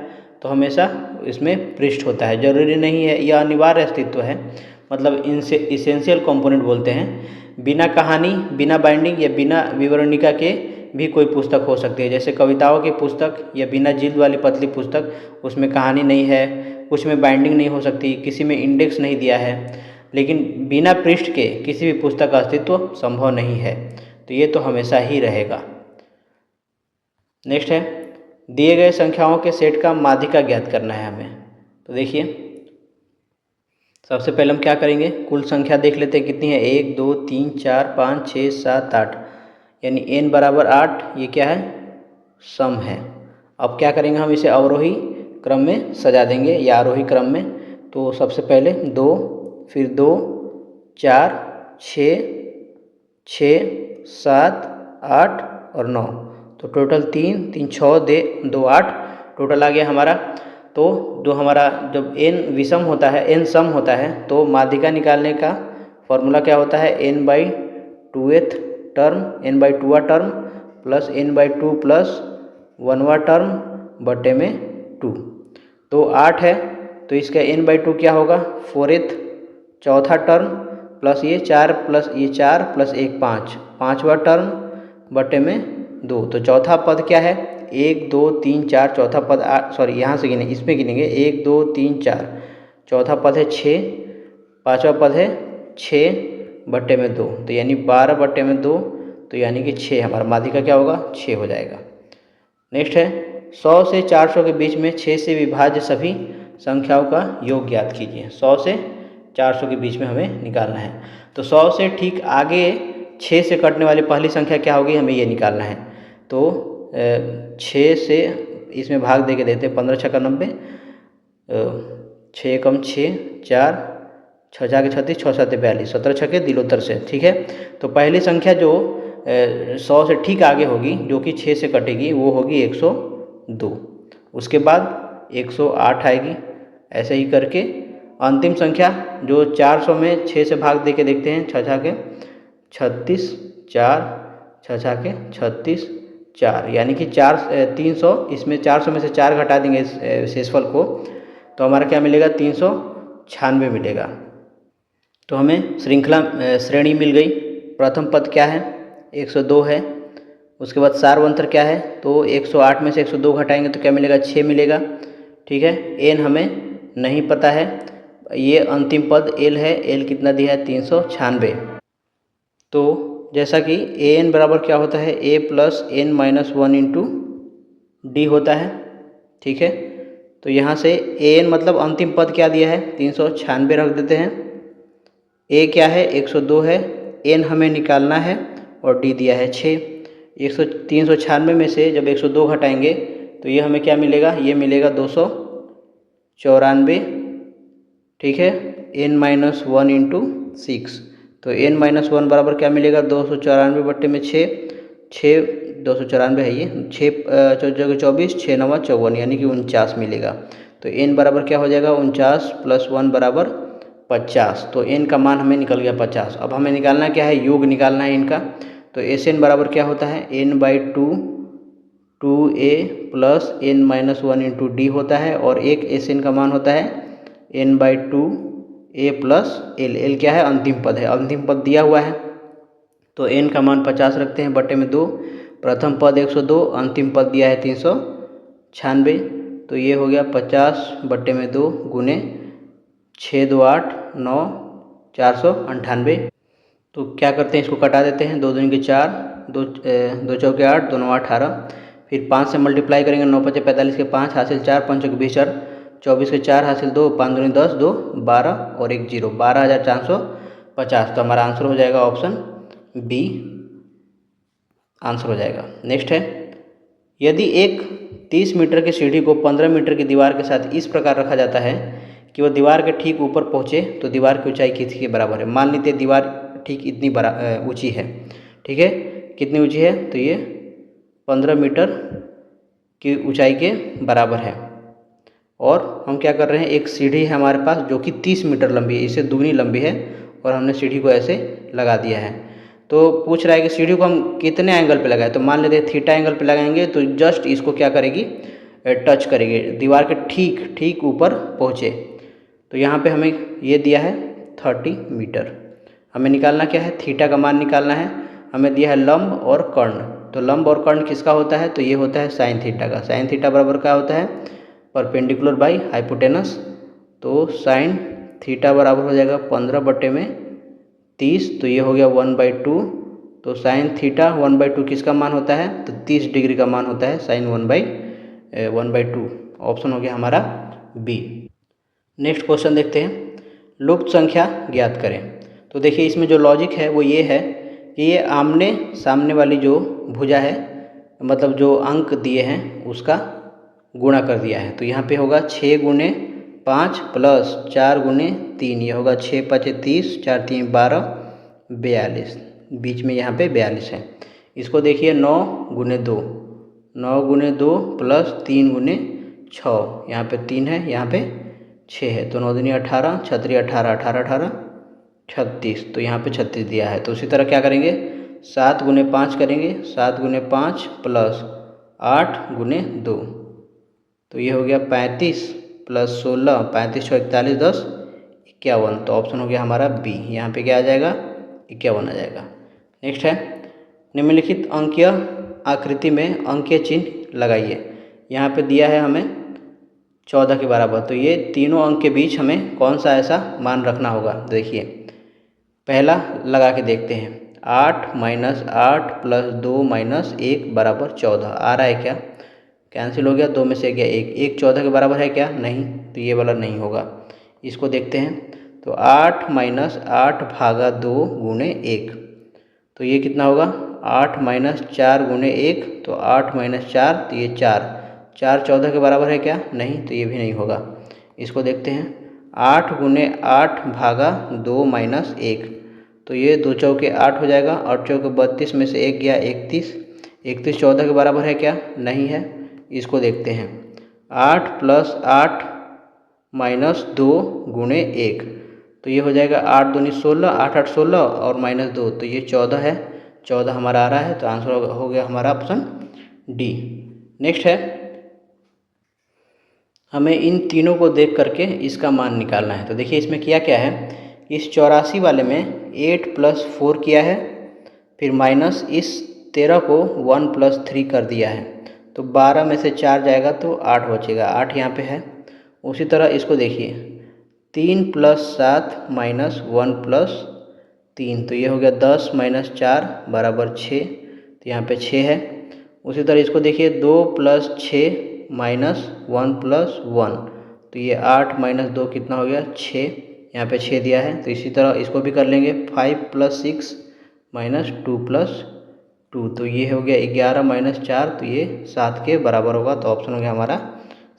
तो हमेशा इसमें पृष्ठ होता है। जरूरी नहीं है, यह अनिवार्य अस्तित्व है, मतलब इनसे इसेंशियल कंपोनेंट बोलते हैं। बिना कहानी, बिना बाइंडिंग या बिना विवरणिका के भी कोई पुस्तक हो सकती है। जैसे कविताओं की पुस्तक या बिना जिल्द वाली पतली पुस्तक, उसमें कहानी नहीं है, कुछ में बाइंडिंग नहीं हो सकती, किसी में इंडेक्स नहीं दिया है। लेकिन बिना पृष्ठ के किसी भी पुस्तक का अस्तित्व संभव नहीं है। तो ये तो हमेशा ही रहेगा। नेक्स्ट है, दिए गए संख्याओं के सेट का माध्यिका ज्ञात करना है हमें। तो देखिए, सबसे पहले हम क्या करेंगे? कुल संख्या देख लेते हैं कितनी है। 1, 2, 3, 4, 5, 6, 7, 8, यानी n बराबर 8। ये क्या है? सम है। अब क्या करेंगे? हम इसे अवरोही क्रम में सजा देंगे या आरोही क्रम में। तो सबसे पहले 2, फिर 2, 4, 6, 6, 7, 8 और 9। तो टोटल 3, 3, 6, 2, 8 टोटल आ गया हमारा। तो जो हमारा जब n विषम होता है, n सम होता है, तो माध्यिका निकालने का फॉर्मूला क्या होता है? n/2th टर्म, n/2वां टर्म प्लस n/2 प्लस 1वां टर्म बटे में 2। तो 8 है, तो इसका n/2 क्या होगा? 4th चौथा टर्म प्लस ये 4 प्लस ये 4 प्लस 1 5, 5वां टर्म बटे में 2। तो चौथा पद क्या है? 1, 2, 3, 4। चौथा पद सॉरी यहाँ से गिने, इसमें गिनेंगे 1, 2, 3, 4। चौथा पद है 6, पाँचवा पद है 6 बटे में 2, तो यानी 12 बटे में 2। तो यानी कि 6 हमारा माध्यिका क्या होगा? 6 हो जाएगा। नेक्स्ट है, 100 से 400 के बीच में 6 से विभाज्य सभी संख्याओं का योग ज्ञात कीजिए। 100 से 400 के बीच में हमें निकालना है। तो 100 से ठीक आगे 6 से कटने वाली पहली संख्या क्या होगी? हमें ये निकालना है। तो 6 से इसमें भाग दे के देते हैं। 15 छक्का 90, 6 कम 6, 4, 6 जाके 36, 6 7 42, 17 छक्के दिलोत्तर से। ठीक है, तो पहली संख्या जो 100 से ठीक आगे होगी, जो कि 6 से कटेगी, वो होगी 102। उसके बाद 108 आएगी। ऐसे ही करके अंतिम संख्या जो 400 में 6 से भाग दे के देखते हैं। 6 छक्के 36, 4, 6 छक्के 36, 4, यानी कि 300। इसमें 400 में से 4 घटा देंगे शेषफल को, तो हमारा क्या मिलेगा? 396 मिलेगा। तो हमें श्रेणी मिल गई। प्रथम पद क्या है? 102 है। उसके बाद सारवंतर क्या है? तो 108 में से 102 घटाएंगे तो क्या मिलेगा? 6 मिलेगा। ठीक है, n हमें नहीं पता है। ये अंतिम पद l है। l कितना दिया है? 396। तो जैसा कि an बराबर क्या होता है? a plus n minus 1 into D होता है। ठीक है, तो यहाँ से an मतलब अंतिम पद क्या दिया है? 396 रख देते हैं। a क्या है? 102 है। n हमें निकालना है और d दिया है 6। 396 में से जब 102 घटाएंगे तो ये हमें क्या मिलेगा? ये मिलेगा 204। 94, ठीक है, n-1 इंटू 6। तो n-1 बराबर क्या मिलेगा, 294 बट्टे में 6, 294 है ये, 6 जगह 24, 6 9 54, यानी कि 49 मिलेगा। तो n बराबर क्या हो जाएगा, 49 प्लस 1 बराबर 50। तो n का मान हमें निकल गया 50। अब हमें निकालना क्या है, योग निकालना है इनका। तो Sn बराबर क्या होता है, n/2 2a plus n-1 into D होता है, और एक Sn का मान होता है n/2 a प्लस l क्या है, अंतिम पद है, अंतिम पद दिया हुआ है। तो n का मान 50 रखते हैं, बटे में 2, प्रथम पद 102, अंतिम पद दिया है 396। तो ये हो गया 50 बटे में 2 गुने 6 2 8 9 498। तो क्या करते हैं, इसको कटा देते हैं, 2 दूनी के 4, 2 चौके 8, 2 9 18। फिर 5 से मल्टीप्लाई करेंगे, 9 5 45 के 5 हासिल 4, 5 के 20 4, 24 के 4 हासिल 2, 5 दूनी 10, 2 12 और 1 0, 12,450। तो हमारा आंसर हो जाएगा ऑप्शन बी, आंसर हो जाएगा। नेक्स्ट है, यदि एक 30 मीटर की सीढ़ी को 15 मीटर की दीवार के साथ इस प्रकार रखा जाता है कि वह दीवार के ठीक ऊपर पहुँचे, तो दीवार की ऊंचाई किसके बराबर है। मान लीजिए दीवार ठीक इतनी ऊंची है, ठीक है, कितनी ऊंची है, तो ये 15 मीटर की ऊंचाई के बराबर है। और हम क्या कर रहे हैं, एक सीढ़ी है हमारे पास जो कि 30 मीटर लंबी है, इससे दुगनी लंबी है, और हमने सीढ़ी को ऐसे लगा दिया है। तो पूछ रहा है कि सीढ़ी को हम कितने एंगल पे लगाएं। तो मान लेते हैं थीटा एंगल पे लगाएंगे, तो जस्ट इसको क्या करेगी, टच करेगी, दीवार के ठीक ऊपर पहुँचे। तो यहाँ पे हमें ये दिया है 30 मीटर। हमें निकालना क्या है, थीटा का मान निकालना है। हमें दिया है लंब और कर्ण। तो लंब और कर्ण किसका होता है, तो ये होता है साइन थीटा का। साइन थीटा बराबर क्या होता है, परपेंडिकुलर बाई हाइपोटेनस। तो साइन थीटा बराबर हो जाएगा 15 बटे में 30, तो ये हो गया 1/2। तो साइन थीटा 1/2 किसका मान होता है, तो 30 डिग्री का मान होता है साइन 1/2। ऑप्शन हो गया हमारा बी। नेक्स्ट क्वेश्चन देखते हैं, लुप्त संख्या ज्ञात करें। तो देखिए इसमें जो लॉजिक है वो ये है कि ये आमने सामने वाली जो भुजा है, मतलब जो अंक दिए हैं उसका गुणा कर दिया है। तो यहाँ पे होगा 6 गुने 5 प्लस 4 गुने 3, ये होगा 6 5 30, 4 3 12, 42, बीच में यहाँ पे 42 है। इसको देखिए 9 गुने 2, 9 गुने 2 प्लस 3 गुने 6, यहाँ पे 3 है, यहाँ पे 6 है। तो 9 दूनी 18, 6 3 18, 18 18 36, तो यहाँ पे 36 दिया है। तो उसी तरह क्या करेंगे, 7 गुने 5 करेंगे, 7 गुने 5 प्लस 8 गुने 2, तो ये हो गया 35 प्लस 16, 35 6 41, 10 51। तो ऑप्शन हो गया हमारा बी, यहाँ पे क्या आ जाएगा, 51 आ जाएगा। नेक्स्ट है, निम्नलिखित अंकीय आकृति में अंकीय चिन्ह लगाइए। यहाँ पे दिया है हमें 14 के बराबर। तो ये तीनों अंक के बीच हमें कौन सा ऐसा मान रखना होगा। देखिए पहला लगा के देखते हैं, 8 - 8 + 2 - 1 बराबर 14 आ रहा है क्या, कैंसिल हो गया, 2 में से गया 1, 1 14 के बराबर है क्या, नहीं, तो ये वाला नहीं होगा। इसको देखते हैं, तो 8 - 8 भागा 2 गुणे 1, तो ये कितना होगा, 8 - 4 गुणे 1, तो 8 - 4, तो ये 4, 4 14 के बराबर है क्या, नहीं, तो ये भी नहीं होगा। इसको देखते हैं, 8 गुने 8 भागा 2 - 1, तो ये 2 चौके 8 हो जाएगा, 8 चौके 32 में से 1 गया 31, 31 14 के बराबर है क्या, नहीं है। इसको देखते हैं, 8 + 8 - 2 गुणे 1, तो ये हो जाएगा 8 दूनी 16, 8 8 16 और -2, तो ये 14 है, 14 हमारा आ रहा है। तो आंसर हो गया हमारा ऑप्शन डी। नेक्स्ट है, हमें इन तीनों को देख करके इसका मान निकालना है। तो देखिए इसमें किया क्या है, इस 84 वाले में 8 + 4 किया है, फिर माइनस इस 13 को 1 + 3 कर दिया है, तो 12 में से 4 जाएगा तो 8 बचेगा, 8 यहाँ पे है। उसी तरह इसको देखिए, 3 + 7 - 1 + 3, तो ये हो गया 10 - 4 बराबर 6, तो यहाँ पे 6 है। उसी तरह इसको देखिए, 2 + 6 - 1 + 1, तो ये 8 - 2 कितना हो गया, 6, यहाँ पे 6 दिया है। तो इसी तरह इसको भी कर लेंगे, 5 + 6 - 2 + 2, तो ये हो गया 11 - 4, तो ये 7 के बराबर होगा। तो ऑप्शन हो गया हमारा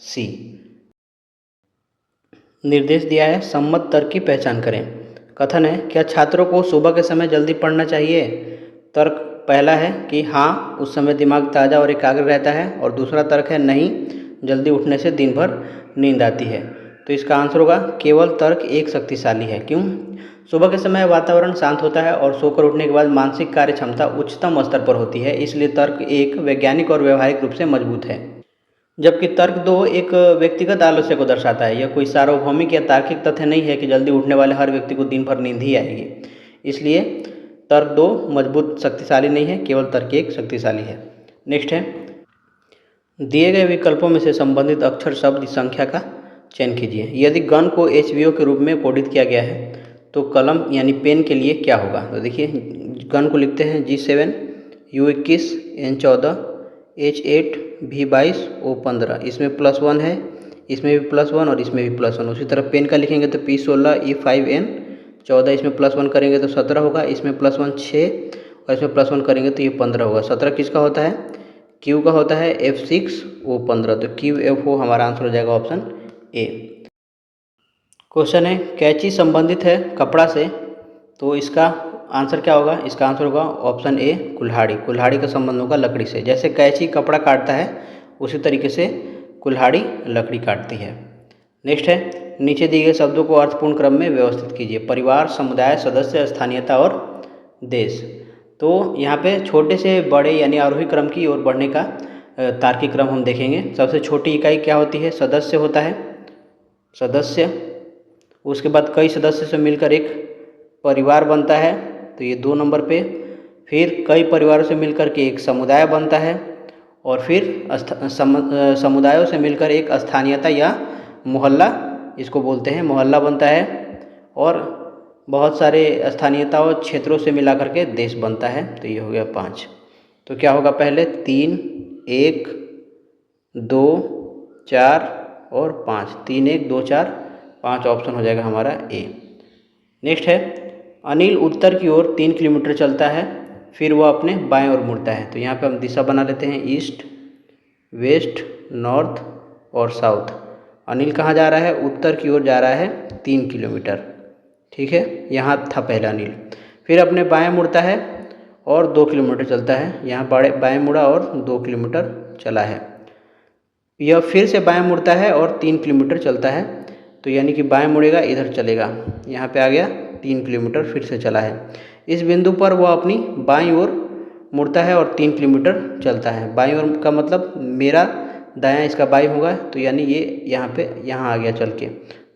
सी। निर्देश दिया है सम्मत तर्क की पहचान करें। कथन है क्या छात्रों को सुबह के समय जल्दी पढ़ना चाहिए? तर्क पहला है कि हाँ, उस समय दिमाग ताज़ा और एकाग्र रहता है, और दूसरा तर्क है नहीं, जल्दी उठने से दिन भर नींद आती है। तो इसका आंसर होगा केवल तर्क एक शक्तिशाली है। क्यों? सुबह के समय वातावरण शांत होता है और सोकर उठने के बाद मानसिक कार्य क्षमता उच्चतम स्तर पर होती है, इसलिए तर्क एक वैज्ञानिक और व्यवहारिक रूप से मजबूत है। जबकि तर्क दो एक व्यक्तिगत आलस्य को दर्शाता है। यह कोई सार्वभौमिक या तार्किक तथ्य नहीं है कि जल्दी उठने वाले हर व्यक्ति को दिन भर नींद ही आएगी। इसलिए तर्क दो मजबूत शक्तिशाली नहीं है, केवल तर्क एक शक्तिशाली है। नेक्स्ट है, दिए गए विकल्पों में से संबंधित अक्षर शब्द संख्या का चयन कीजिए। यदि गन को HBO के रूप में कोडित किया गया है तो कलम यानी पेन के लिए क्या होगा? तो देखिए, गन को लिखते हैं G7, U21, N14, H8, V22, O15। इसमें +1 है, इसमें भी +1 और इसमें भी +1। उसी तरह पेन का लिखेंगे तो P16, E5N14। इसमें +1 करेंगे तो 17 होगा, इसमें +1 6 और इसमें +1 करेंगे तो ये 15 होगा। 17 किसका होता है? Q का होता है, F6, O15। तो QFO हमारा आंसर हो जाएगा ऑप्शन ए। क्वेश्चन है कैंची संबंधित है कपड़ा से, तो इसका आंसर क्या होगा? इसका आंसर होगा ऑप्शन ए कुल्हाड़ी। कुल्हाड़ी का संबंध होगा लकड़ी से। जैसे कैंची कपड़ा काटता है उसी तरीके से कुल्हाड़ी लकड़ी काटती है। नेक्स्ट है, नीचे दिए गए शब्दों को अर्थपूर्ण क्रम में व्यवस्थित कीजिए। परिवार, समुदाय, सदस्य, स्थानीयता और देश। तो यहाँ पे छोटे से बड़े यानी आरोही क्रम की ओर बढ़ने का तार्किक क्रम हम देखेंगे। सबसे छोटी इकाई क्या होती है? सदस्य होता है, सदस्य। उसके बाद कई सदस्य से मिलकर एक परिवार बनता है, तो ये 2 नंबर पे। फिर कई परिवारों से मिलकर के एक समुदाय बनता है, और फिर समुदायों से मिलकर एक स्थानीयता या मोहल्ला, इसको बोलते हैं मोहल्ला बनता है, और बहुत सारे स्थानीयताओं क्षेत्रों से मिलाकर के देश बनता है। तो ये हो गया 5। तो क्या होगा? पहले 3, 1, 2, 4 और 5। 3, 1, 2, 4, 5 ऑप्शन हो जाएगा हमारा ए। नेक्स्ट है, अनिल उत्तर की ओर 3 किलोमीटर चलता है, फिर वह अपने बाएं ओर मुड़ता है। तो यहाँ पे हम दिशा बना लेते हैं, ईस्ट, वेस्ट, नॉर्थ और साउथ। अनिल कहाँ जा रहा है? उत्तर की ओर जा रहा है 3 किलोमीटर। ठीक है, यहाँ था पहला अनिल। फिर अपने बाएं मुड़ता है और 2 किलोमीटर चलता है। यहाँ बाएं मुड़ा और 2 किलोमीटर चला है। यह फिर से बाएं मुड़ता है और 3 किलोमीटर चलता है। तो यानी कि बाएं मुड़ेगा, इधर चलेगा, यहाँ पे आ गया 3 किलोमीटर फिर से चला है। इस बिंदु पर वह अपनी बाईं ओर मुड़ता है और 3 किलोमीटर चलता है। बाईं ओर का मतलब मेरा दायां इसका बाईं होगा, तो यानी ये यहाँ पे यहाँ आ गया चल के।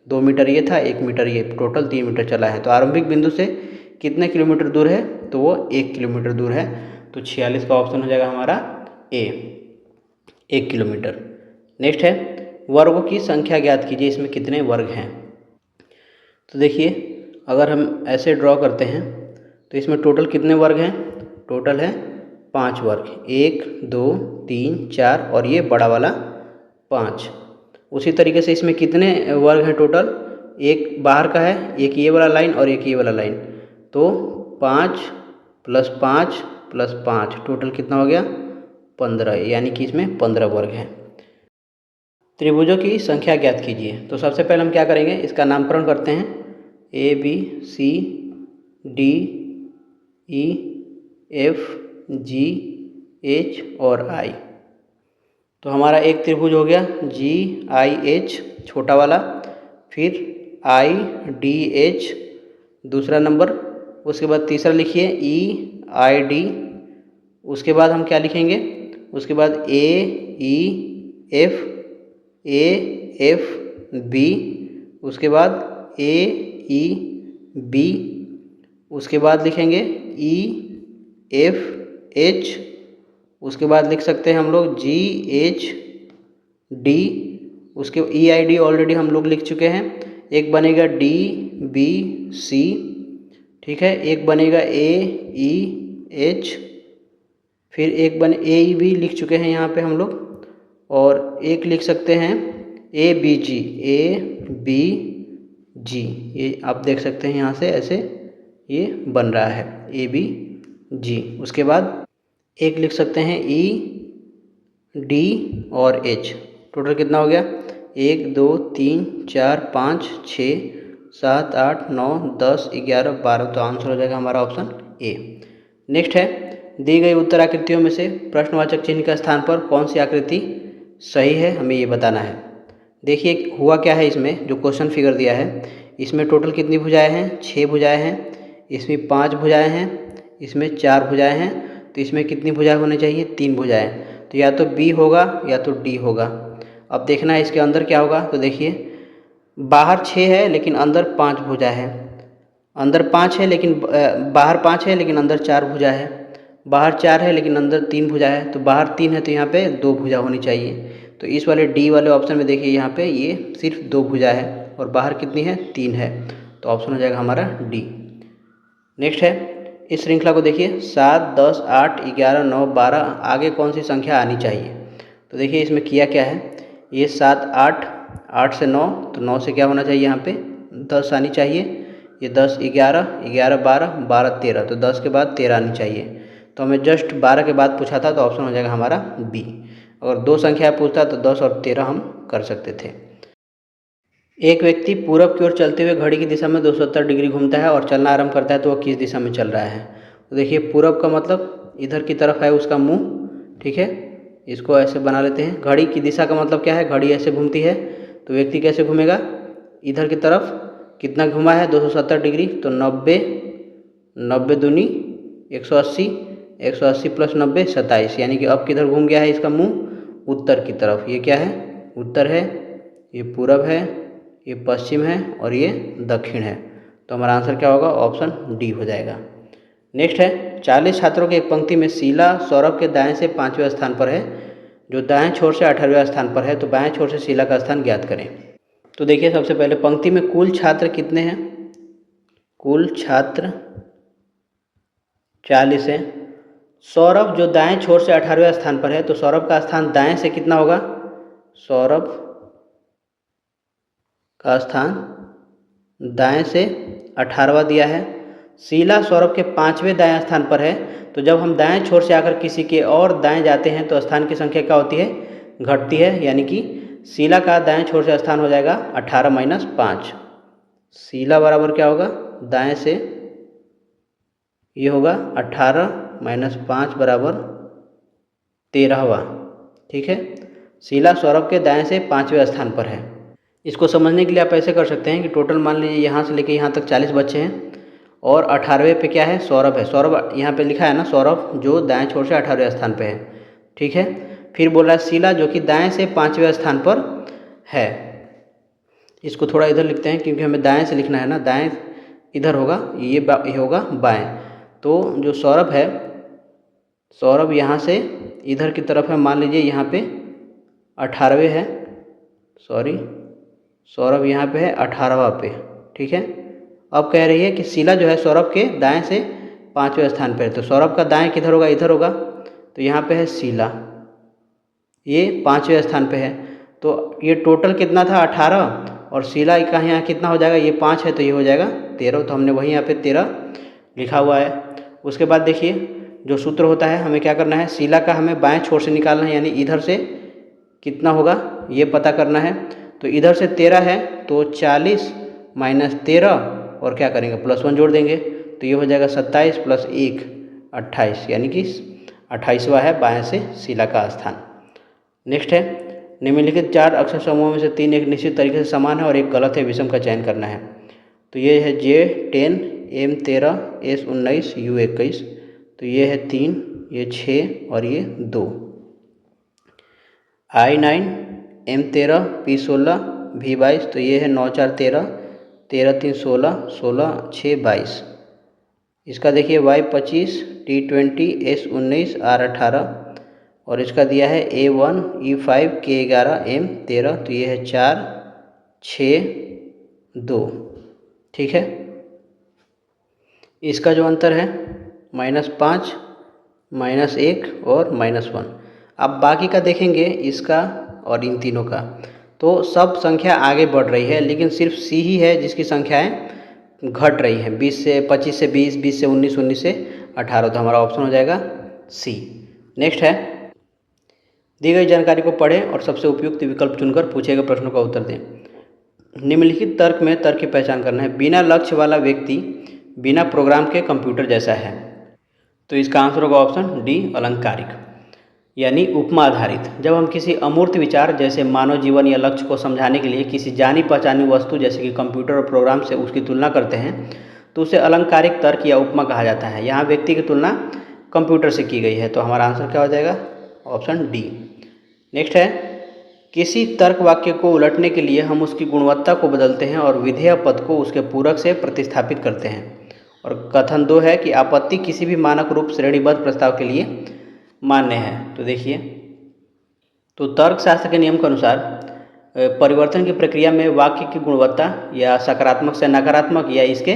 2 मीटर ये था, 1 मीटर ये, टोटल 3 मीटर चला है। तो आरंभिक बिंदु से कितने किलोमीटर दूर है? तो वो 1 किलोमीटर दूर है। तो 46 का ऑप्शन हो जाएगा हमारा ए, 1 किलोमीटर। नेक्स्ट है, वर्गों की संख्या ज्ञात कीजिए, इसमें कितने वर्ग हैं? तो देखिए, अगर हम ऐसे ड्रॉ करते हैं तो इसमें टोटल कितने वर्ग हैं? टोटल है 5 वर्ग, 1, 2, 3, 4 और ये बड़ा वाला 5। उसी तरीके से इसमें कितने वर्ग हैं टोटल? एक बाहर का है, एक ये वाला लाइन और एक ये वाला लाइन। तो 5 + 5 + 5 टोटल कितना हो गया? 15, यानी कि इसमें 15 वर्ग हैं। त्रिभुजों की संख्या ज्ञात कीजिए। तो सबसे पहले हम क्या करेंगे? इसका नामकरण करते हैं, ABCD EFG H और I। तो हमारा एक त्रिभुज हो गया GIH छोटा वाला, फिर IDH दूसरा नंबर, उसके बाद तीसरा लिखिए EID, उसके बाद हम क्या लिखेंगे? उसके बाद AEF AFB, उसके बाद AEB, उसके बाद लिखेंगे EFH, उसके बाद लिख सकते हैं हम लोग GHD, उसके EID ऑलरेडी हम लोग लिख चुके हैं। एक बनेगा DBC, ठीक है, एक बनेगा AEH, फिर एक AEB लिख चुके हैं यहाँ पे हम लोग, और एक लिख सकते हैं ABG ये आप देख सकते हैं यहाँ से ऐसे ये बन रहा है ABG। उसके बाद एक लिख सकते हैं ED और H। टोटल कितना हो गया? 1 2 3 4 5 6 7 8 9 10 11 12। तो आंसर हो जाएगा हमारा ऑप्शन ए। नेक्स्ट है, दी गई उत्तर आकृतियों में से प्रश्नवाचक चिन्ह के स्थान पर कौन सी आकृति सही है, हमें ये बताना है। देखिए हुआ क्या है, इसमें जो क्वेश्चन फिगर दिया है इसमें टोटल कितनी भुजाएं हैं, 6 भुजाएं हैं, इसमें 5 भुजाएं हैं, इसमें 4 भुजाएं हैं। तो इसमें कितनी भुजाएं होनी चाहिए, 3 भुजाएं। तो या तो बी होगा या तो डी होगा। अब देखना है इसके अंदर क्या होगा। तो देखिए बाहर 6 है लेकिन अंदर 5 भुजा है, अंदर 5 है लेकिन बाहर 5 है लेकिन अंदर 4 भुजा है, बाहर 4 है लेकिन अंदर 3 भुजा है। तो बाहर 3 है तो यहाँ पे 2 भुजा होनी चाहिए। तो इस वाले डी वाले ऑप्शन में देखिए यहाँ पे ये सिर्फ 2 भुजा है और बाहर कितनी है, 3 है। तो ऑप्शन हो जाएगा हमारा डी। नेक्स्ट है, इस श्रृंखला को देखिए 7 10 8 11 9 12, आगे कौन सी संख्या आनी चाहिए। तो देखिए इसमें किया क्या है, ये 7 8 8 से 9, तो 9 से क्या होना चाहिए यहाँ पे 10 आनी चाहिए। ये 10 11 11 12 12 13, तो 10 के बाद 13 आनी चाहिए। तो हमें जस्ट 12 के बाद पूछा था तो ऑप्शन हो जाएगा हमारा बी। अगर 2 संख्या पूछता तो 10 और 13 हम कर सकते थे। एक व्यक्ति पूरब की ओर चलते हुए घड़ी की दिशा में 270 डिग्री घूमता है और चलना आरंभ करता है, तो वह किस दिशा में चल रहा है। तो देखिए पूरब का मतलब इधर की तरफ है उसका मुंह, ठीक है। इसको ऐसे बना लेते हैं। घड़ी की दिशा का मतलब क्या है, घड़ी ऐसे घूमती है, तो व्यक्ति कैसे घूमेगा, इधर की तरफ। कितना घुमा है 270 डिग्री, तो 90 90 दूनी 180, 180 प्लस 90 27, यानी कि अब किधर घूम गया है इसका मुंह, उत्तर की तरफ। ये क्या है, उत्तर है, ये पूरब है, ये पश्चिम है और ये दक्षिण है। तो हमारा आंसर क्या होगा, ऑप्शन डी हो जाएगा। नेक्स्ट है, 40 छात्रों की एक पंक्ति में शीला सौरभ के दाएं से 5वें स्थान पर है, जो दाएं छोर से 18वें स्थान पर है, तो बाएं छोर से शीला का स्थान ज्ञात करें। तो देखिए सबसे पहले पंक्ति में कुल छात्र कितने हैं, कुल छात्र 40 हैं। सौरभ जो दाएं छोर से 18वें स्थान पर है, तो सौरभ का स्थान दाएं से कितना होगा, सौरभ का स्थान दाएं से 18वां दिया है। शीला सौरभ के 5वें दाएं स्थान पर है, तो जब हम दाएं छोर से आकर किसी के और दाएं जाते हैं तो स्थान की संख्या क्या होती है, घटती है। यानी कि शीला का दाएं छोर से स्थान हो जाएगा 18 माइनस 5। शीला बराबर क्या होगा, दाएं से ये होगा 18 माइनस 5 बराबर 13वां, ठीक है। शीला सौरभ के दाएं से 5वें स्थान पर है। इसको समझने के लिए आप ऐसे कर सकते हैं कि टोटल मान लीजिए यहाँ से लेके यहाँ तक 40 बच्चे हैं और 18वें पे क्या है, सौरभ है। सौरभ यहाँ पे लिखा है ना, सौरभ जो दाएं छोर से 18वें स्थान पे है, ठीक है। फिर बोल रहा है शीला जो कि दाएं से 5वें स्थान पर है। इसको थोड़ा इधर लिखते हैं क्योंकि हमें दाएं से लिखना है ना, दाएं इधर होगा, ये होगा बाएं। तो जो सौरभ है, सौरभ यहाँ से इधर की तरफ है, मान लीजिए यहाँ पे 18वें है, सॉरी सौरभ यहाँ पे है 18वां पे, ठीक है। अब कह रही है कि शीला जो है सौरभ के दाएं से 5वें स्थान पर है, तो सौरभ का दाएं किधर होगा, इधर होगा। तो यहाँ पे है शीला, ये 5वें स्थान पे है। तो ये टोटल कितना था 18, और शीला का यहाँ कितना हो जाएगा, ये 5 है तो ये हो जाएगा 13। तो हमने वही यहाँ पे 13 लिखा हुआ है। उसके बाद देखिए जो सूत्र होता है, हमें क्या करना है, शीला का हमें बाएँ छोर से निकालना है, यानी इधर से कितना होगा ये पता करना है। तो इधर से 13 है तो 40 माइनस 13 और क्या करेंगे, +1 जोड़ देंगे, तो ये हो जाएगा 27 प्लस 1 28, यानी कि 28वां है बाएं से शीला का स्थान। नेक्स्ट है, निम्नलिखित 4 अक्षर समूहों में से 3 एक निश्चित तरीके से समान है और एक गलत है, विषम का चयन करना है। तो ये है J10 M13 S19 U21, तो ये है 3, ये 6 और ये 2। I9 M13 P16 V22, तो ये है 9 4 13, 13 3 16, 16 6 22। इसका देखिए Y25 T20 S19 R18, और इसका दिया है A1 E5 K11 M13, तो ये है 4 6 2, ठीक है। इसका जो अंतर है -5 -1 और -1। अब बाकी का देखेंगे इसका और इन तीनों का, तो सब संख्या आगे बढ़ रही है, लेकिन सिर्फ सी ही है जिसकी संख्याएं घट रही हैं, 20 से 25 से 20, 20 से 19, 19 से 18। तो हमारा ऑप्शन हो जाएगा सी। नेक्स्ट है, दी गई जानकारी को पढ़ें और सबसे उपयुक्त विकल्प चुनकर पूछे गए प्रश्नों का उत्तर दें। निम्नलिखित तर्क में तर्क की पहचान करना है। बिना लक्ष्य वाला व्यक्ति बिना प्रोग्राम के कंप्यूटर जैसा है। तो इसका आंसर होगा ऑप्शन डी, अलंकारिक यानी उपमा आधारित। जब हम किसी अमूर्त विचार जैसे मानव जीवन या लक्ष्य को समझाने के लिए किसी जानी पहचानी वस्तु जैसे कि कंप्यूटर और प्रोग्राम से उसकी तुलना करते हैं तो उसे अलंकारिक तर्क या उपमा कहा जाता है। यहाँ व्यक्ति की तुलना कंप्यूटर से की गई है, तो हमारा आंसर क्या हो जाएगा? Option D. नेक्स्ट है, किसी तर्क वाक्य को उलटने के लिए हम उसकी गुणवत्ता को बदलते हैं और विधेय पद को उसके पूरक से प्रतिस्थापित करते हैं। और कथन 2 है कि आपत्ति किसी भी मानक रूप श्रेणीबद्ध प्रस्ताव के लिए मान्य है। तो देखिए, तो तर्कशास्त्र के नियम के अनुसार परिवर्तन की प्रक्रिया में वाक्य की गुणवत्ता या सकारात्मक से नकारात्मक या इसके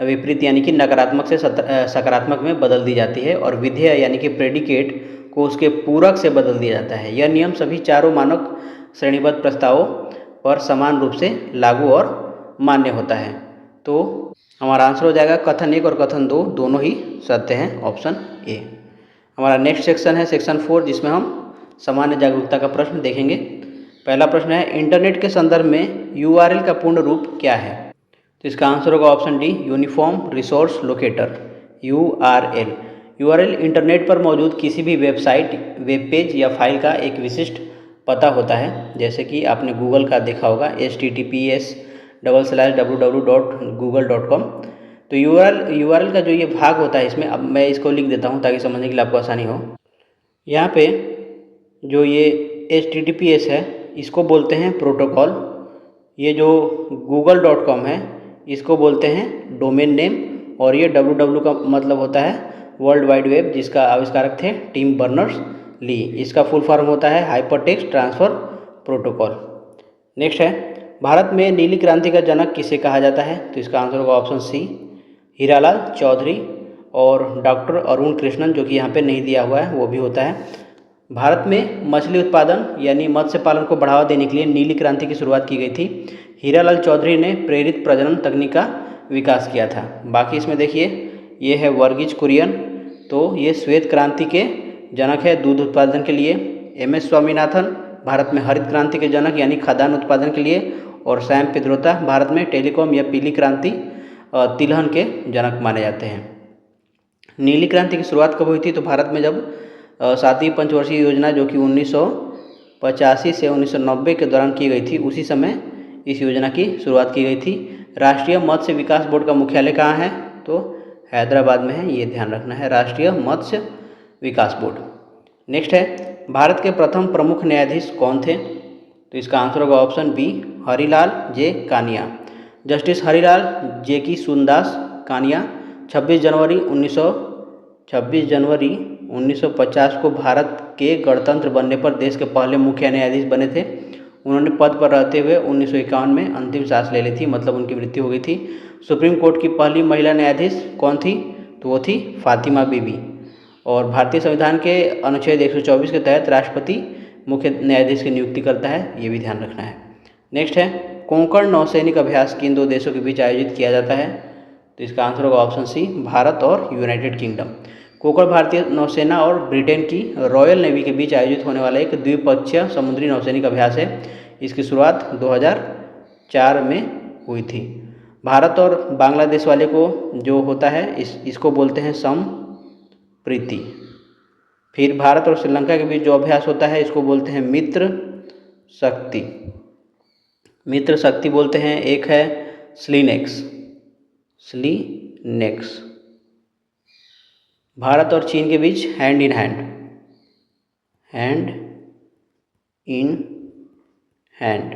विपरीत यानी कि नकारात्मक से सकारात्मक में बदल दी जाती है और विधेय यानी कि प्रेडिकेट को उसके पूरक से बदल दिया जाता है। यह नियम सभी चारों मानक श्रेणीबद्ध प्रस्तावों पर समान रूप से लागू और मान्य होता है। तो हमारा आंसर हो जाएगा कथन 1 और कथन 2 दोनों ही सत्य हैं, ऑप्शन ए। हमारा नेक्स्ट सेक्शन है सेक्शन 4, जिसमें हम सामान्य जागरूकता का प्रश्न देखेंगे। पहला प्रश्न है, इंटरनेट के संदर्भ में यूआरएल का पूर्ण रूप क्या है? तो इसका आंसर होगा option D, uniform resource locator, URL. URL internet पर मौजूद किसी भी वेबसाइट, वेब पेज या फाइल का एक विशिष्ट पता होता है। जैसे कि आपने गूगल का देखा होगा https://www.google.com। तो यूआरएल का जो ये भाग होता है, इसमें अब मैं इसको लिख देता हूँ ताकि समझने के लिए आपको आसानी हो। यहाँ पे जो ये https है इसको बोलते हैं प्रोटोकॉल। ये जो google.com है इसको बोलते हैं डोमेन नेम। और ये www का मतलब होता है वर्ल्ड वाइड वेब, जिसका आविष्कारक थे टिम बर्नर्स ली। इसका फुल फॉर्म होता है हाइपरटेक्स्ट ट्रांसफ़र प्रोटोकॉल। नेक्स्ट है, भारत में नीली क्रांति का जनक किसे कहा जाता है? तो इसका आंसर होगा ऑप्शन सी, हीरालाल चौधरी और डॉक्टर अरुण कृष्णन, जो कि यहाँ पे नहीं दिया हुआ है वो भी होता है। भारत में मछली उत्पादन यानी मत्स्य पालन को बढ़ावा देने के लिए नीली क्रांति की शुरुआत की गई थी। हीरालाल चौधरी ने प्रेरित प्रजनन तकनीक का विकास किया था। बाकी इसमें देखिए, ये है वर्गीज कुरियन, तो ये श्वेत क्रांति के जनक है दूध उत्पादन के लिए। एम.एस. स्वामीनाथन भारत में हरित क्रांति के जनक यानी खाद्यान्न उत्पादन के लिए। और सैम पित्रोदा भारत में टेलीकॉम या पीली क्रांति तिलहन के जनक माने जाते हैं। नीली क्रांति की शुरुआत कब हुई थी? तो भारत में जब 7वीं पंचवर्षीय योजना जो कि 1985 से 1990 के दौरान की गई थी, उसी समय इस योजना की शुरुआत की गई थी। राष्ट्रीय मत्स्य विकास बोर्ड का मुख्यालय कहाँ है? तो हैदराबाद में है, ये ध्यान रखना है, राष्ट्रीय मत्स्य विकास बोर्ड। नेक्स्ट है, भारत के प्रथम प्रमुख न्यायाधीश कौन थे? तो इसका आंसर होगा ऑप्शन बी, हरिलाल जे कानिया। जस्टिस हरिलाल जे की सुनदास कानिया 26 जनवरी 1950 को भारत के गणतंत्र बनने पर देश के पहले मुख्य न्यायाधीश बने थे। उन्होंने पद पर रहते हुए 1951 में अंतिम सांस ले ली थी, मतलब उनकी मृत्यु हो गई थी। सुप्रीम कोर्ट की पहली महिला न्यायाधीश कौन थी? तो वो थी फातिमा बीबी। और भारतीय संविधान के अनुच्छेद 124 के तहत राष्ट्रपति मुख्य न्यायाधीश की नियुक्ति करता है, ये भी ध्यान रखना है। नेक्स्ट है, कोंकण नौसैनिक अभ्यास किन दो देशों के बीच आयोजित किया जाता है? तो इसका आंसर होगा ऑप्शन सी, भारत और यूनाइटेड किंगडम। कोंकण भारतीय नौसेना और ब्रिटेन की रॉयल नेवी के बीच आयोजित होने वाला एक द्विपक्षीय समुद्री नौसैनिक अभ्यास है। इसकी शुरुआत 2004 में हुई थी। भारत और बांग्लादेश वाले को जो होता है इसको बोलते हैं समप्रीति। फिर भारत और श्रीलंका के बीच जो अभ्यास होता है इसको बोलते हैं मित्र शक्ति। मित्र शक्ति बोलते हैं। एक है स्लीनेक्स। भारत और चीन के बीच हैंड इन हैंड।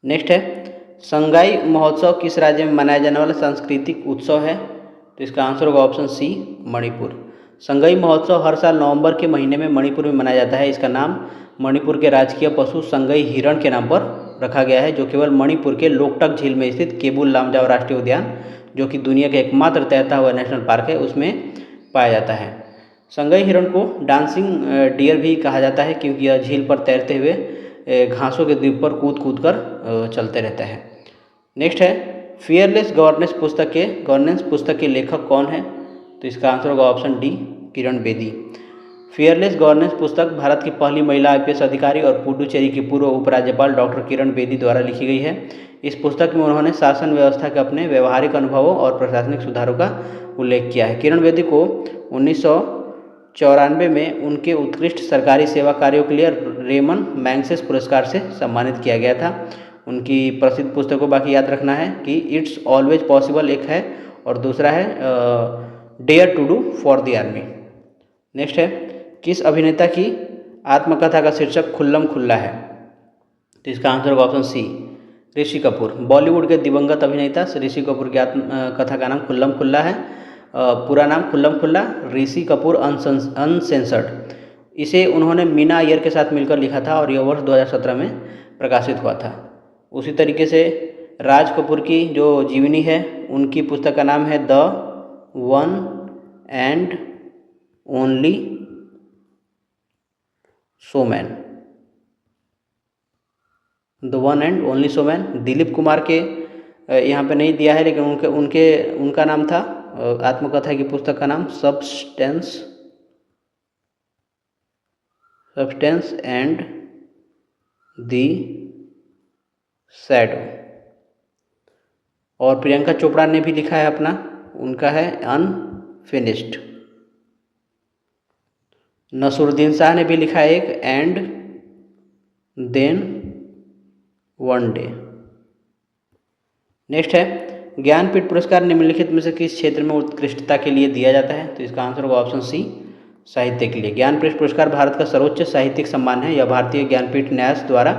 नेक्स्ट है, संगाई महोत्सव किस राज्य में मनाया जाने वाला सांस्कृतिक उत्सव है? तो इसका आंसर होगा ऑप्शन सी, मणिपुर। संगाई महोत्सव हर साल नवंबर के महीने में मणिपुर में मनाया जाता है। इसका नाम मणिपुर के राजकीय पशु संगाई हिरण के नाम पर रखा गया है, जो केवल मणिपुर के लोकटक झील में स्थित केबुल लामजाओ राष्ट्रीय उद्यान, जो कि दुनिया का एकमात्र तैरता हुआ नेशनल पार्क है, उसमें पाया जाता है। संगाई हिरण को डांसिंग डियर भी कहा जाता है, क्योंकि यह झील पर तैरते हुए घासों के द्वीप पर कूद कर चलते रहता है। नेक्स्ट है, फियरलेस गवर्नेंस पुस्तक के लेखक कौन है? तो इसका आंसर होगा option D, Kiran Bedi. Fearless governance पुस्तक भारत की पहली महिला आईपीएस अधिकारी और पुडुचेरी की पूर्व उपराज्यपाल डॉक्टर किरण बेदी द्वारा लिखी गई है। इस पुस्तक में उन्होंने शासन व्यवस्था के अपने व्यवहारिक अनुभवों और प्रशासनिक सुधारों का उल्लेख किया है। किरण बेदी को 1994 में उनके उत्कृष्ट सरकारी सेवा कार्यों के लिए रेमन मैग्सेसे पुरस्कार से सम्मानित किया गया था। उनकी प्रसिद्ध पुस्तकों बाकी याद रखना है कि इट्स ऑलवेज पॉसिबल एक है और दूसरा है dare to do for the army. Next है, किस अभिनेता की आत्मकथा का शीर्षक खुल्लम खुल्ला है? तो इसका आंसर होगा ऑप्शन सी, ऋषि कपूर। बॉलीवुड के दिवंगत अभिनेता ऋषि कपूर की आत्मकथा का नाम खुल्लम खुल्ला है। पूरा नाम खुल्लम खुल्ला, ऋषि कपूर अनसेंसर्ड। इसे उन्होंने मीना अय्यर के साथ मिलकर लिखा था और यह वर्ष 2017 में प्रकाशित हुआ था। उसी तरीके से राज कपूर की जो जीवनी है उनकी पुस्तक का नाम है the one and only showman. The one and only showman. Dilip Kumar के यहाँ पे नहीं दिया है, लेकिन उनका नाम था आत्मकथा की पुस्तक का नाम सब्सटेंस एंड द शैडो। और प्रियंका चोपड़ा ने भी लिखा है अपना, उनका है अनफिनिश्ड। नसरुद्दीन शाह ने भी लिखा है एक, and then one day. Next है, ज्ञानपीठ पुरस्कार निम्नलिखित में से किस क्षेत्र में उत्कृष्टता के लिए दिया जाता है? तो इसका आंसर होगा ऑप्शन सी, साहित्य के लिए। ज्ञानपीठ पुरस्कार भारत का सर्वोच्च साहित्यिक सम्मान है। यह भारतीय ज्ञानपीठ न्यास द्वारा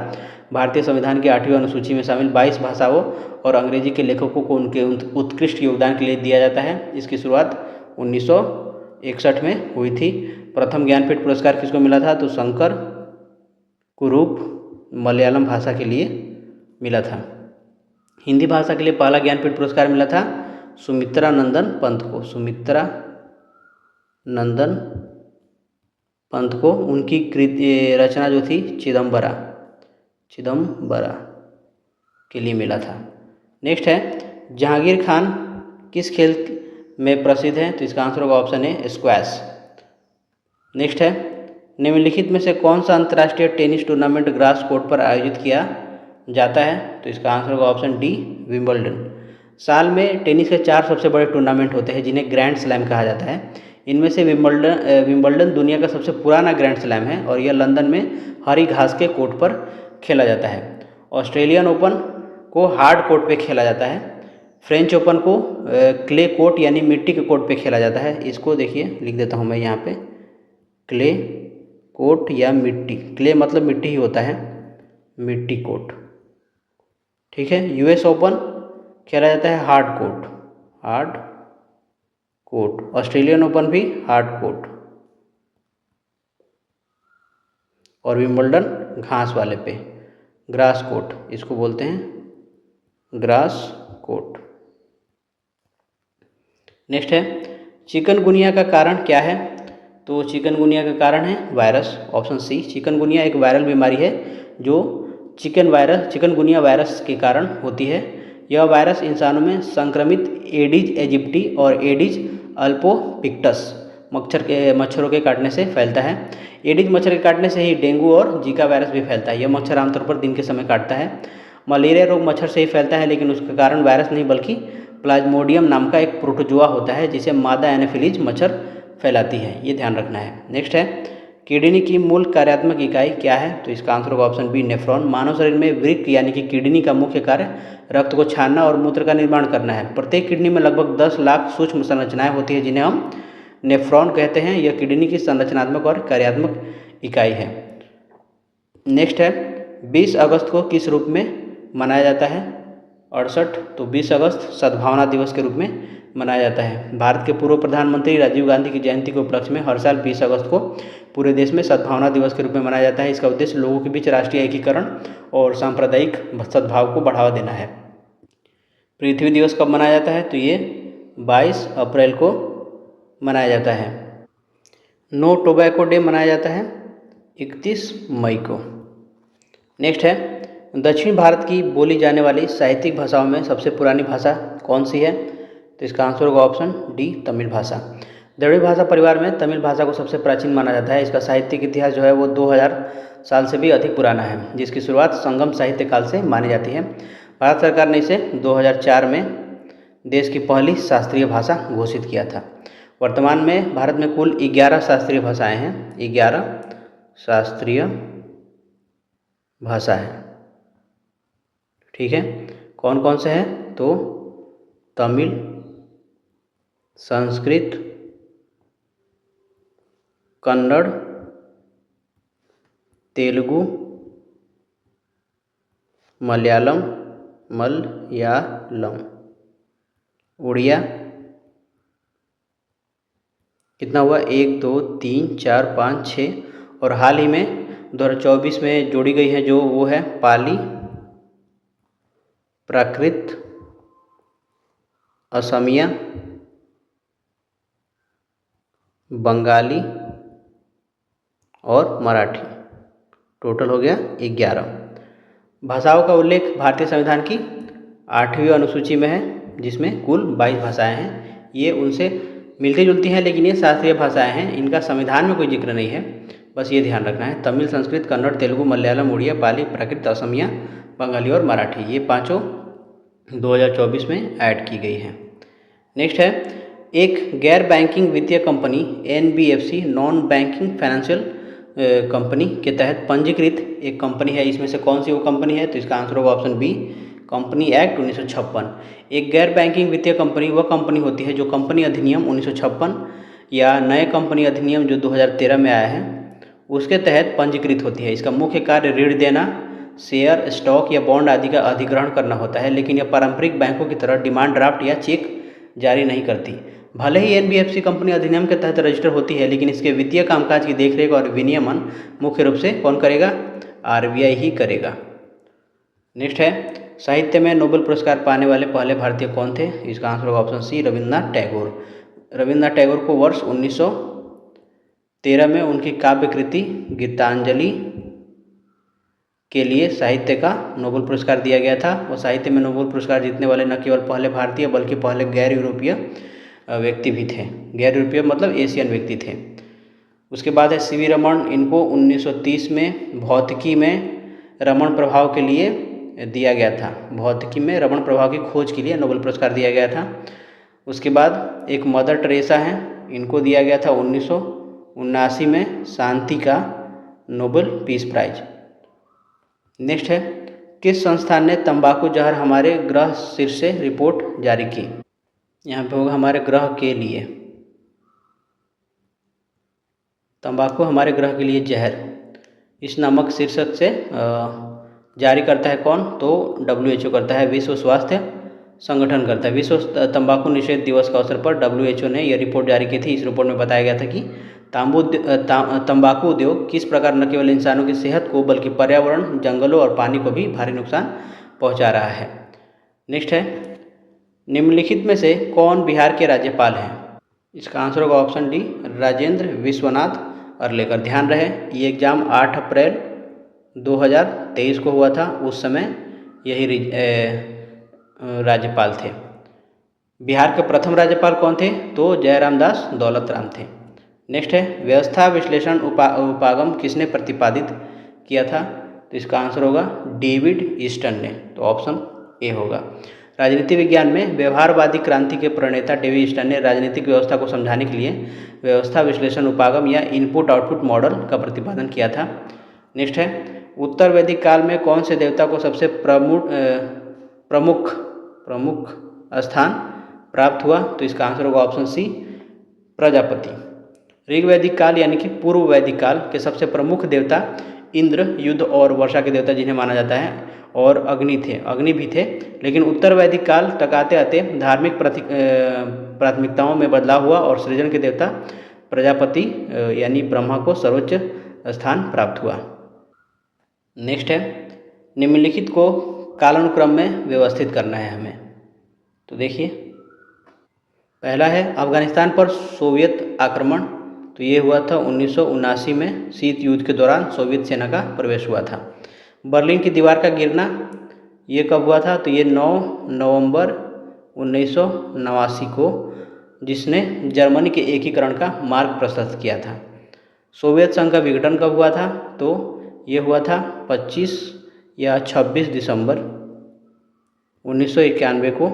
भारतीय संविधान की 8वीं अनुसूची में शामिल 22 भाषाओं और अंग्रेजी के लेखकों को उनके उत्कृष्ट योगदान के लिए दिया जाता है। इसकी शुरुआत 1961 में हुई थी। प्रथम ज्ञानपीठ पुरस्कार किसको मिला था? तो शंकर कुरूप मलयालम भाषा के लिए मिला था। हिंदी भाषा के लिए पहला ज्ञानपीठ पुरस्कार मिला था सुमित्रा नंदन पंत को। सुमित्रा नंदन पंत को उनकी रचना जो थी चिदम्बरा के लिए मिला था। नेक्स्ट है, जहांगीर खान किस खेल में प्रसिद्ध है? तो इसका आंसर होगा ऑप्शन ए, स्क्वैश। नेक्स्ट है, निम्नलिखित में से कौन सा अंतर्राष्ट्रीय टेनिस टूर्नामेंट ग्रास कोर्ट पर आयोजित किया जाता है? तो इसका आंसर होगा ऑप्शन डी, विंबलडन। साल में टेनिस के 4 सबसे बड़े टूर्नामेंट होते हैं जिन्हें ग्रैंड स्लैम कहा जाता है। इनमें से विंबलडन दुनिया का सबसे पुराना ग्रैंड स्लैम है और यह लंदन में हरी घास के कोर्ट पर खेला जाता है। ऑस्ट्रेलियन ओपन को हार्ड कोर्ट पे खेला जाता है। फ्रेंच ओपन को क्ले कोर्ट यानी मिट्टी के कोर्ट पे खेला जाता है। इसको देखिए, लिख देता हूँ मैं यहाँ पे, क्ले कोर्ट या मिट्टी, क्ले मतलब मिट्टी ही होता है, मिट्टी कोर्ट, ठीक है। यूएस ओपन खेला जाता है हार्ड कोर्ट। ऑस्ट्रेलियन ओपन भी हार्ड कोर्ट और विंबलडन घास वाले पे, ग्रास कोर्ट, इसको बोलते हैं ग्रास कोर्ट। नेक्स्ट है, चिकनगुनिया का कारण क्या है? तो चिकनगुनिया का कारण है वायरस, ऑप्शन सी। चिकनगुनिया एक वायरल बीमारी है जो चिकनगुनिया वायरस के कारण होती है। यह वायरस इंसानों में संक्रमित एडिज एजिप्टी और एडिज अल्पोपिक्टस मच्छरों के काटने से फैलता है। एडिज मच्छर के काटने से ही डेंगू और जीका वायरस भी फैलता है। यह मच्छर आमतौर पर दिन के समय काटता है। मलेरिया रोग मच्छर से ही फैलता है, लेकिन उसका कारण वायरस नहीं बल्कि प्लाज्मोडियम नाम का एक प्रोटोजोआ होता है जिसे मादा एनोफिलीज मच्छर फैलाती है, ये ध्यान रखना है। नेक्स्ट है, किडनी की मूल कार्यात्मक इकाई क्या है? तो इसका आंसर होगा ऑप्शन बी, नेफ्रॉन। मानव शरीर में वृक्क यानी कि किडनी का मुख्य कार्य रक्त को छानना और मूत्र का निर्माण करना है। प्रत्येक किडनी में लगभग 10 लाख सूक्ष्म संरचनाएं होती है जिन्हें हम नेफ्रॉन कहते हैं। यह किडनी की संरचनात्मक और कार्यात्मक इकाई है। नेक्स्ट है, 20 अगस्त को किस रूप में मनाया जाता है? 68। तो 20 अगस्त सद्भावना दिवस के रूप में मनाया जाता है। भारत के पूर्व प्रधानमंत्री राजीव गांधी की जयंती के उपलक्ष्य में हर साल 20 अगस्त को पूरे देश में सद्भावना दिवस के रूप में मनाया जाता है। इसका उद्देश्य लोगों के बीच राष्ट्रीय एकीकरण और सांप्रदायिक सद्भाव को बढ़ावा देना है। पृथ्वी दिवस कब मनाया जाता है? तो ये 22 अप्रैल को मनाया जाता है। नो टोबैको डे मनाया जाता है 31 मई को। नेक्स्ट है, दक्षिण भारत की बोली जाने वाली साहित्यिक भाषाओं में सबसे पुरानी भाषा कौन सी है? तो इसका आंसर होगा ऑप्शन डी, तमिल भाषा। द्रविड़ भाषा परिवार में तमिल भाषा को सबसे प्राचीन माना जाता है। इसका साहित्यिक इतिहास जो है वो 2000 साल से भी अधिक पुराना है, जिसकी शुरुआत संगम साहित्य काल से मानी जाती है। भारत सरकार ने इसे 2004 में देश की पहली शास्त्रीय भाषा घोषित किया था। वर्तमान में भारत में कुल 11 शास्त्रीय भाषाएं हैं। 11 शास्त्रीय भाषा है। ठीक है, कौन कौन से हैं? तो तमिल, संस्कृत, कन्नड़, तेलुगु, मलयालम, उड़िया। कितना हुआ? 1 2 3 4 5 6। और हाल ही में 2024 में जोड़ी गई है जो वो है पाली, प्राकृत, असमिया, बंगाली और मराठी। टोटल हो गया 11। भाषाओं का उल्लेख भारतीय संविधान की 8वीं अनुसूची में है, जिसमें कुल 22 भाषाएं हैं। ये उनसे मिलती जुलती हैं, लेकिन ये शास्त्रीय भाषाएं हैं। इनका संविधान में कोई जिक्र नहीं है, बस ये ध्यान रखना है। तमिल, संस्कृत, कन्नड़, तेलुगु, मलयालम, उड़िया, पाली, प्राकृत, असमिया, बंगाली और मराठी, ये पाँचों 2024 में ऐड की गई हैं। नेक्स्ट है, एक गैर बैंकिंग वित्तीय company NBFC, non banking financial company के तहत पंजीकृत एक कंपनी है। इसमें से कौन सी वो कंपनी है? तो इसका आंसर होगा ऑप्शन बी, कंपनी एक्ट 1956। एक गैर बैंकिंग वित्तीय कंपनी वह कंपनी होती है जो कंपनी अधिनियम 1956 या नए कंपनी अधिनियम जो 2013 में आया है उसके तहत पंजीकृत होती है। इसका मुख्य कार्य ऋण देना, शेयर, स्टॉक या बॉन्ड आदि का अधिग्रहण करना होता है, लेकिन यह पारंपरिक बैंकों की तरह डिमांड ड्राफ्ट या चेक जारी नहीं करती। भले ही NBFC कंपनी अधिनियम के तहत रजिस्टर होती है, लेकिन इसके वित्तीय कामकाज की देखरेख और विनियमन मुख्य रूप से कौन करेगा? RBI ही करेगा। नेक्स्ट है, साहित्य में नोबेल पुरस्कार पाने वाले पहले भारतीय कौन थे? इसका आंसर होगा ऑप्शन सी, रविन्द्रनाथ टैगोर। रविन्द्रनाथ टैगोर को वर्ष 1913 में उनकी काव्य कृति गीतांजलि के लिए साहित्य का नोबेल पुरस्कार दिया गया था। और साहित्य में नोबेल पुरस्कार जीतने वाले न केवल पहले भारतीय बल्कि पहले गैर यूरोपीय व्यक्ति भी थे। गैर यूरोपीय मतलब एशियन व्यक्ति थे। उसके बाद है CV रमन। इनको 1930 में भौतिकी में रमन प्रभाव के लिए दिया गया था। भौतिकी में रमन प्रभाव की खोज के लिए नोबेल पुरस्कार दिया गया था। उसके बाद एक मदर टेरेसा हैं, इनको दिया गया था 1979 में शांति का नोबेल पीस प्राइज। नेक्स्ट है, किस संस्थान ने तंबाकू जहर हमारे ग्रह शीर्षे रिपोर्ट जारी की? यहाँ पे होगा हमारे ग्रह के लिए। तंबाकू हमारे ग्रह के लिए जहर, इस नामक शीर्षक से जारी करता है कौन? तो WHO करता है, विश्व स्वास्थ्य संगठन करता है। विश्व तंबाकू निषेध दिवस के अवसर पर WHO ने यह रिपोर्ट जारी की थी। इस रिपोर्ट में बताया गया था कि तंबाकू उद्योग किस प्रकार न केवल इंसानों की सेहत को बल्कि पर्यावरण, जंगलों और पानी को भी भारी नुकसान पहुंचा रहा है। नेक्स्ट है, निम्नलिखित में से कौन बिहार के राज्यपाल हैं? इसका आंसर होगा ऑप्शन डी, राजेंद्र विश्वनाथ अर्लेकर। ध्यान रहे ये एग्जाम 8 अप्रैल 2023 को हुआ था। उस समय यही राज्यपाल थे। बिहार के प्रथम राज्यपाल कौन थे? तो जयराम दास दौलतराम थे। नेक्स्ट है, व्यवस्था विश्लेषण उपागम किसने प्रतिपादित किया था? तो इसका आंसर होगा डेविड ईस्टन ने। तो ऑप्शन ए होगा। राजनीति विज्ञान में व्यवहारवादी क्रांति के प्रणेता डेविड ईस्टन ने राजनीतिक व्यवस्था को समझाने के लिए व्यवस्था विश्लेषण उपागम या इनपुट आउटपुट मॉडल का प्रतिपादन किया था। नेक्स्ट है, उत्तर वैदिक काल में कौन से देवता को सबसे प्रमुख स्थान प्राप्त हुआ? तो इसका आंसर होगा ऑप्शन सी, प्रजापति। ऋग वैदिक काल यानी कि पूर्व वैदिक काल के सबसे प्रमुख देवता इंद्र, युद्ध और वर्षा के देवता जिन्हें माना जाता है, और अग्नि भी थे। लेकिन उत्तर वैदिक काल तक आते आते धार्मिक प्राथमिकताओं में बदलाव हुआ और सृजन के देवता प्रजापति यानी ब्रह्मा को सर्वोच्च स्थान प्राप्त हुआ। नेक्स्ट है, निम्नलिखित को कालानुक्रम में व्यवस्थित करना है हमें। तो देखिए, पहला है अफगानिस्तान पर सोवियत आक्रमण। तो ये हुआ था 1979 में, शीत युद्ध के दौरान सोवियत सेना का प्रवेश हुआ था। बर्लिन की दीवार का गिरना ये कब हुआ था? तो ये 9 नवंबर 1989 को जिसने जर्मनी के एकीकरण का मार्ग प्रशस्त किया था। सोवियत संघ का विघटन कब हुआ था? तो ये हुआ था 25 या 26 दिसंबर 1991 को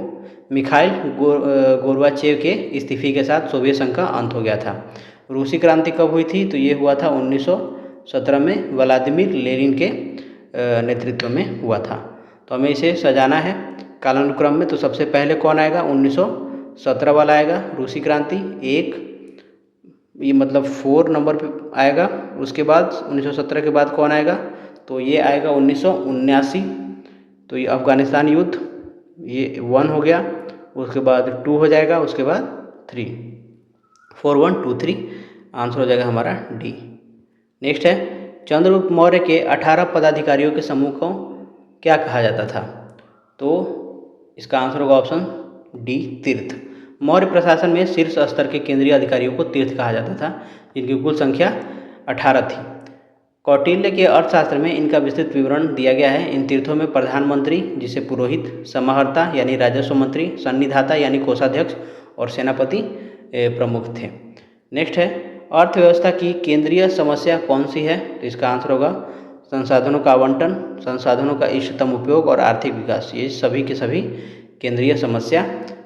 मिखाइल गोर्बाचेव के इस्तीफे के साथ सोवियत संघ का अंत हो गया था। रूसी क्रांति कब हुई थी? तो ये हुआ था 1917 में व्लादिमीर लेनिन के नेतृत्व में हुआ था। तो हमें इसे सजाना है कालानुक्रम में। तो सबसे पहले कौन आएगा? 1917 वाला आएगा रूसी क्रांति, एक ये मतलब 4 नंबर पे आएगा। उसके बाद 1917 के बाद कौन आएगा? तो ये आएगा 1979। तो ये अफगानिस्तान युद्ध, ये 1 हो गया। उसके बाद 2 हो जाएगा, उसके बाद 3, 4 1 2 3 आंसर हो जाएगा हमारा डी। नेक्स्ट है चंद्रगुप्त मौर्य के 18 पदाधिकारियों के समूह को क्या कहा जाता था? तो इसका आंसर होगा ऑप्शन डी, तीर्थ। मौर्य प्रशासन में शीर्ष स्तर के केंद्रीय अधिकारियों को तीर्थ कहा जाता था, जिनकी कुल संख्या 18 थी। कौटिल्य के अर्थशास्त्र में इनका विस्तृत विवरण दिया गया है। इन तीर्थों में प्रधानमंत्री जिसे पुरोहित, समाहर्ता यानी राजस्व मंत्री, सन्निधाता यानी कोषाध्यक्ष और सेनापति प्रमुख थे। नेक्स्ट है अर्थव्यवस्था की केंद्रीय समस्या कौन सी है? तो इसका आंसर होगा संसाधनों का आवंटन, संसाधनों का इष्टतम उपयोग और आर्थिक विकास। ये सभी के सभी केंद्रीय समस्या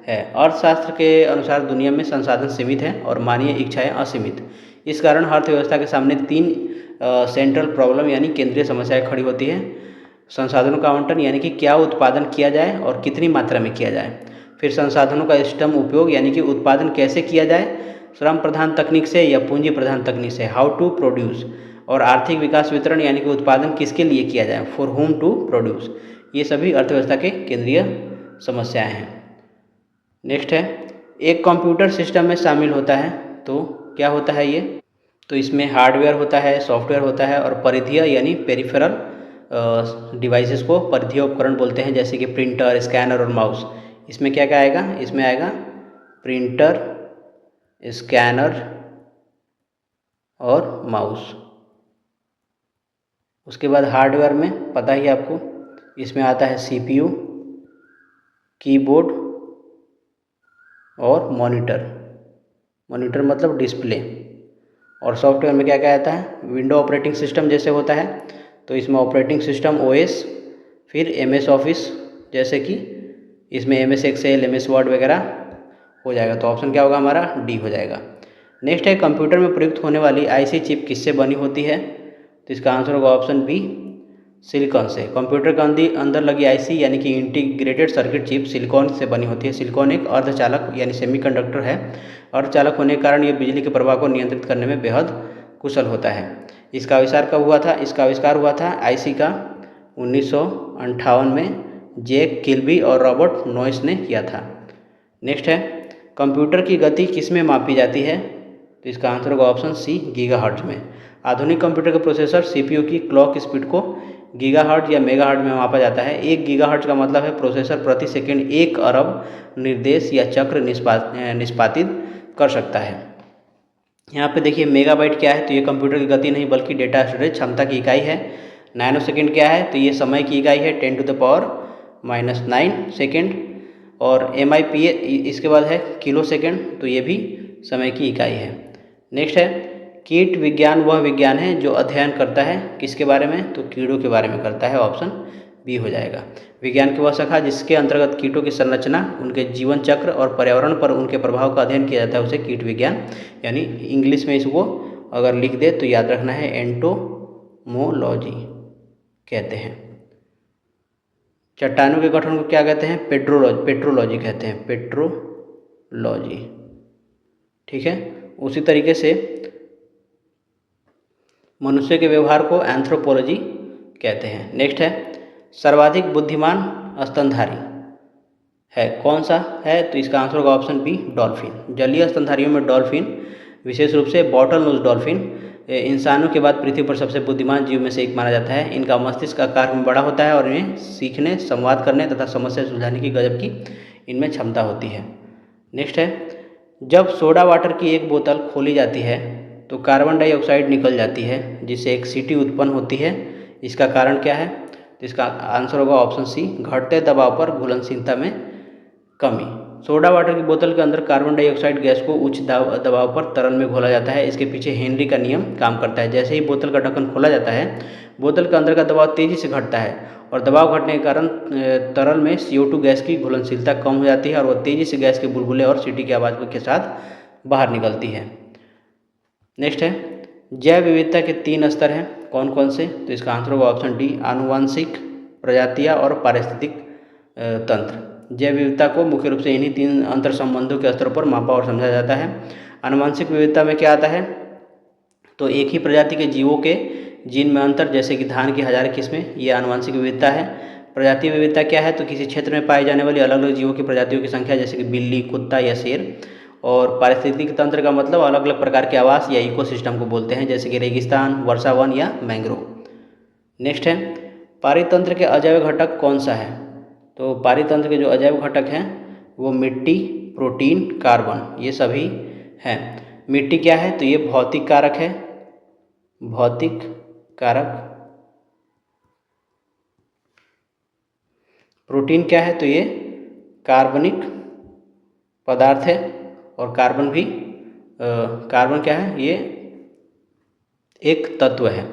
है। अर्थशास्त्र के अनुसार दुनिया में संसाधन सीमित हैं और मानवीय इच्छाएं असीमित। इस कारण अर्थव्यवस्था के सामने 3 सेंट्रल प्रॉब्लम यानी केंद्रीय समस्याएं खड़ी होती है। संसाधनों का आवंटन यानी कि क्या उत्पादन किया जाए और कितनी मात्रा में किया जाए। फिर संसाधनों का इष्टतम उपयोग यानी कि उत्पादन कैसे किया जाए, श्रम प्रधान तकनीक से या पूंजी प्रधान तकनीक से, हाउ टू प्रोड्यूस। और आर्थिक विकास वितरण यानी कि उत्पादन किसके लिए किया जाए, फॉर होम टू प्रोड्यूस। ये सभी अर्थव्यवस्था के केंद्रीय समस्याएं हैं। नेक्स्ट है एक कंप्यूटर सिस्टम में शामिल होता है तो क्या होता है ये? तो इसमें हार्डवेयर होता है, सॉफ्टवेयर होता है और परिधीय यानी पेरिफेरल डिवाइसेस को परिधीय उपकरण बोलते हैं, जैसे कि प्रिंटर, स्कैनर और माउस। इसमें क्या क्या आएगा? इसमें आएगा प्रिंटर, स्कैनर और माउस। उसके बाद हार्डवेयर में पता ही आपको, इसमें आता है सीपीयू, कीबोर्ड और मॉनिटर। मॉनिटर मतलब डिस्प्ले। और सॉफ्टवेयर में क्या क्या आता है? विंडो ऑपरेटिंग सिस्टम जैसे होता है, तो इसमें ऑपरेटिंग सिस्टम ओएस, फिर एमएस ऑफिस, जैसे कि इसमें एमएस एक्सेल, एमएस वर्ड वगैरह हो जाएगा। तो ऑप्शन क्या होगा हमारा? डी हो जाएगा। नेक्स्ट है कंप्यूटर में प्रयुक्त होने वाली आईसी चिप किससे बनी होती है? तो इसका आंसर होगा ऑप्शन बी, सिलिकॉन से। कंप्यूटर के अंदर लगी आईसी यानी कि इंटीग्रेटेड सर्किट चिप सिलिकॉन से बनी होती है। सिलिकॉन एक अर्धचालक यानी सेमीकंडक्टर है। अर्धचालक होने के कारण ये बिजली के प्रवाह को नियंत्रित करने में बेहद कुशल होता है। इसका आविष्कार कब हुआ था? इसका आविष्कार हुआ था आईसी का 1958 में जैक किल्बी और रॉबर्ट नॉइस ने किया था। नेक्स्ट है कंप्यूटर की गति किस में मापी जाती है? तो इसका आंसर होगा ऑप्शन सी, गीगाहर्ट्ज में। आधुनिक कंप्यूटर के प्रोसेसर सीपीयू की क्लॉक स्पीड को गीगाहर्ट्ज या मेगाहर्ट्ज में मापा जाता है। 1 गीगाहर्ट्ज का मतलब है प्रोसेसर प्रति सेकंड 1 अरब निर्देश या चक्र निष्पादित कर सकता है। यहाँ पे देखिए मेगाबाइट क्या है? तो ये कंप्यूटर की गति नहीं बल्कि डेटा स्टोरेज क्षमता की इकाई है। नैनो सेकेंड क्या है? तो ये समय की इकाई है, 10⁻⁹ सेकेंड। और MIPA इसके बाद है किलो सेकेंड, तो ये भी समय की इकाई है। नेक्स्ट है कीट विज्ञान वह विज्ञान है जो अध्ययन करता है किसके बारे में? तो कीड़ों के बारे में करता है। ऑप्शन बी हो जाएगा। विज्ञान की वह शाखा जिसके अंतर्गत कीटों की संरचना, उनके जीवन चक्र और पर्यावरण पर उनके प्रभाव का अध्ययन किया जाता है, उसे कीट विज्ञान यानी इंग्लिश में इसको अगर लिख दे तो याद रखना है एंटोमोलॉजी कहते हैं। चट्टानों के गठन को क्या कहते हैं? पेट्रोलॉजी कहते हैं, पेट्रोलॉजी। ठीक है। उसी तरीके से मनुष्य के व्यवहार को एंथ्रोपोलॉजी कहते हैं। नेक्स्ट है सर्वाधिक बुद्धिमान स्तनधारी है कौन सा है? तो इसका आंसर होगा ऑप्शन बी, डॉल्फिन। जलीय स्तनधारियों में डॉल्फिन, विशेष रूप से बॉटल नोज डॉल्फिन, इंसानों के बाद पृथ्वी पर सबसे बुद्धिमान जीव में से एक माना जाता है। इनका मस्तिष्क आकार में बड़ा होता है और इन्हें सीखने, संवाद करने तथा समस्या सुलझाने की गजब की इनमें क्षमता होती है। नेक्स्ट है जब सोडा वाटर की एक बोतल खोली जाती है तो कार्बन डाइऑक्साइड निकल जाती है जिससे एक सीटी उत्पन्न होती है। इसका कारण क्या है? तो इसका आंसर होगा ऑप्शन सी, घटते दबाव पर घुलनशीलता में कमी। सोडा वाटर की बोतल के अंदर कार्बन डाइऑक्साइड गैस को उच्च दबाव पर तरल में घोला जाता है। इसके पीछे हेनरी का नियम काम करता है। जैसे ही बोतल का ढक्कन खोला जाता है, बोतल के अंदर का दबाव तेज़ी से घटता है और दबाव घटने के कारण तरल में CO2 गैस की घुलनशीलता कम हो जाती है और वह तेज़ी से गैस के बुलबुले और सीटी की आवाज़ के साथ बाहर निकलती है। नेक्स्ट है, जैव विविधता के 3 स्तर हैं, कौन कौन से? तो इसका आंसर होगा ऑप्शन डी, आनुवंशिक, प्रजातियाँ और पारिस्थितिक तंत्र। जैव विविधता को मुख्य रूप से इन्हीं 3 अंतर संबंधों के स्तरों पर मापा और समझा जाता है। आनुवंशिक विविधता में क्या आता है? तो एक ही प्रजाति के जीवों के जीन में अंतर, जैसे कि धान की 1000 किस्में, ये आनुवंशिक विविधता है। प्रजाति विविधता क्या है? तो किसी क्षेत्र में पाए जाने वाली अलग अलग जीवों की प्रजातियों की संख्या, जैसे कि बिल्ली, कुत्ता या शेर। और पारिस्थितिक तंत्र का मतलब अलग अलग प्रकार के आवास या इकोसिस्टम को बोलते हैं, जैसे कि रेगिस्तान, वर्षा वन या मैंग्रोव। नेक्स्ट है, पारितंत्र के अजैव घटक कौन सा है? तो पारितंत्र के जो अजैव घटक हैं वो मिट्टी, प्रोटीन, कार्बन, ये सभी हैं। मिट्टी क्या है? तो ये भौतिक कारक है, भौतिक कारक। प्रोटीन क्या है? तो ये कार्बनिक पदार्थ है। और कार्बन भी कार्बन क्या है? ये एक तत्व है।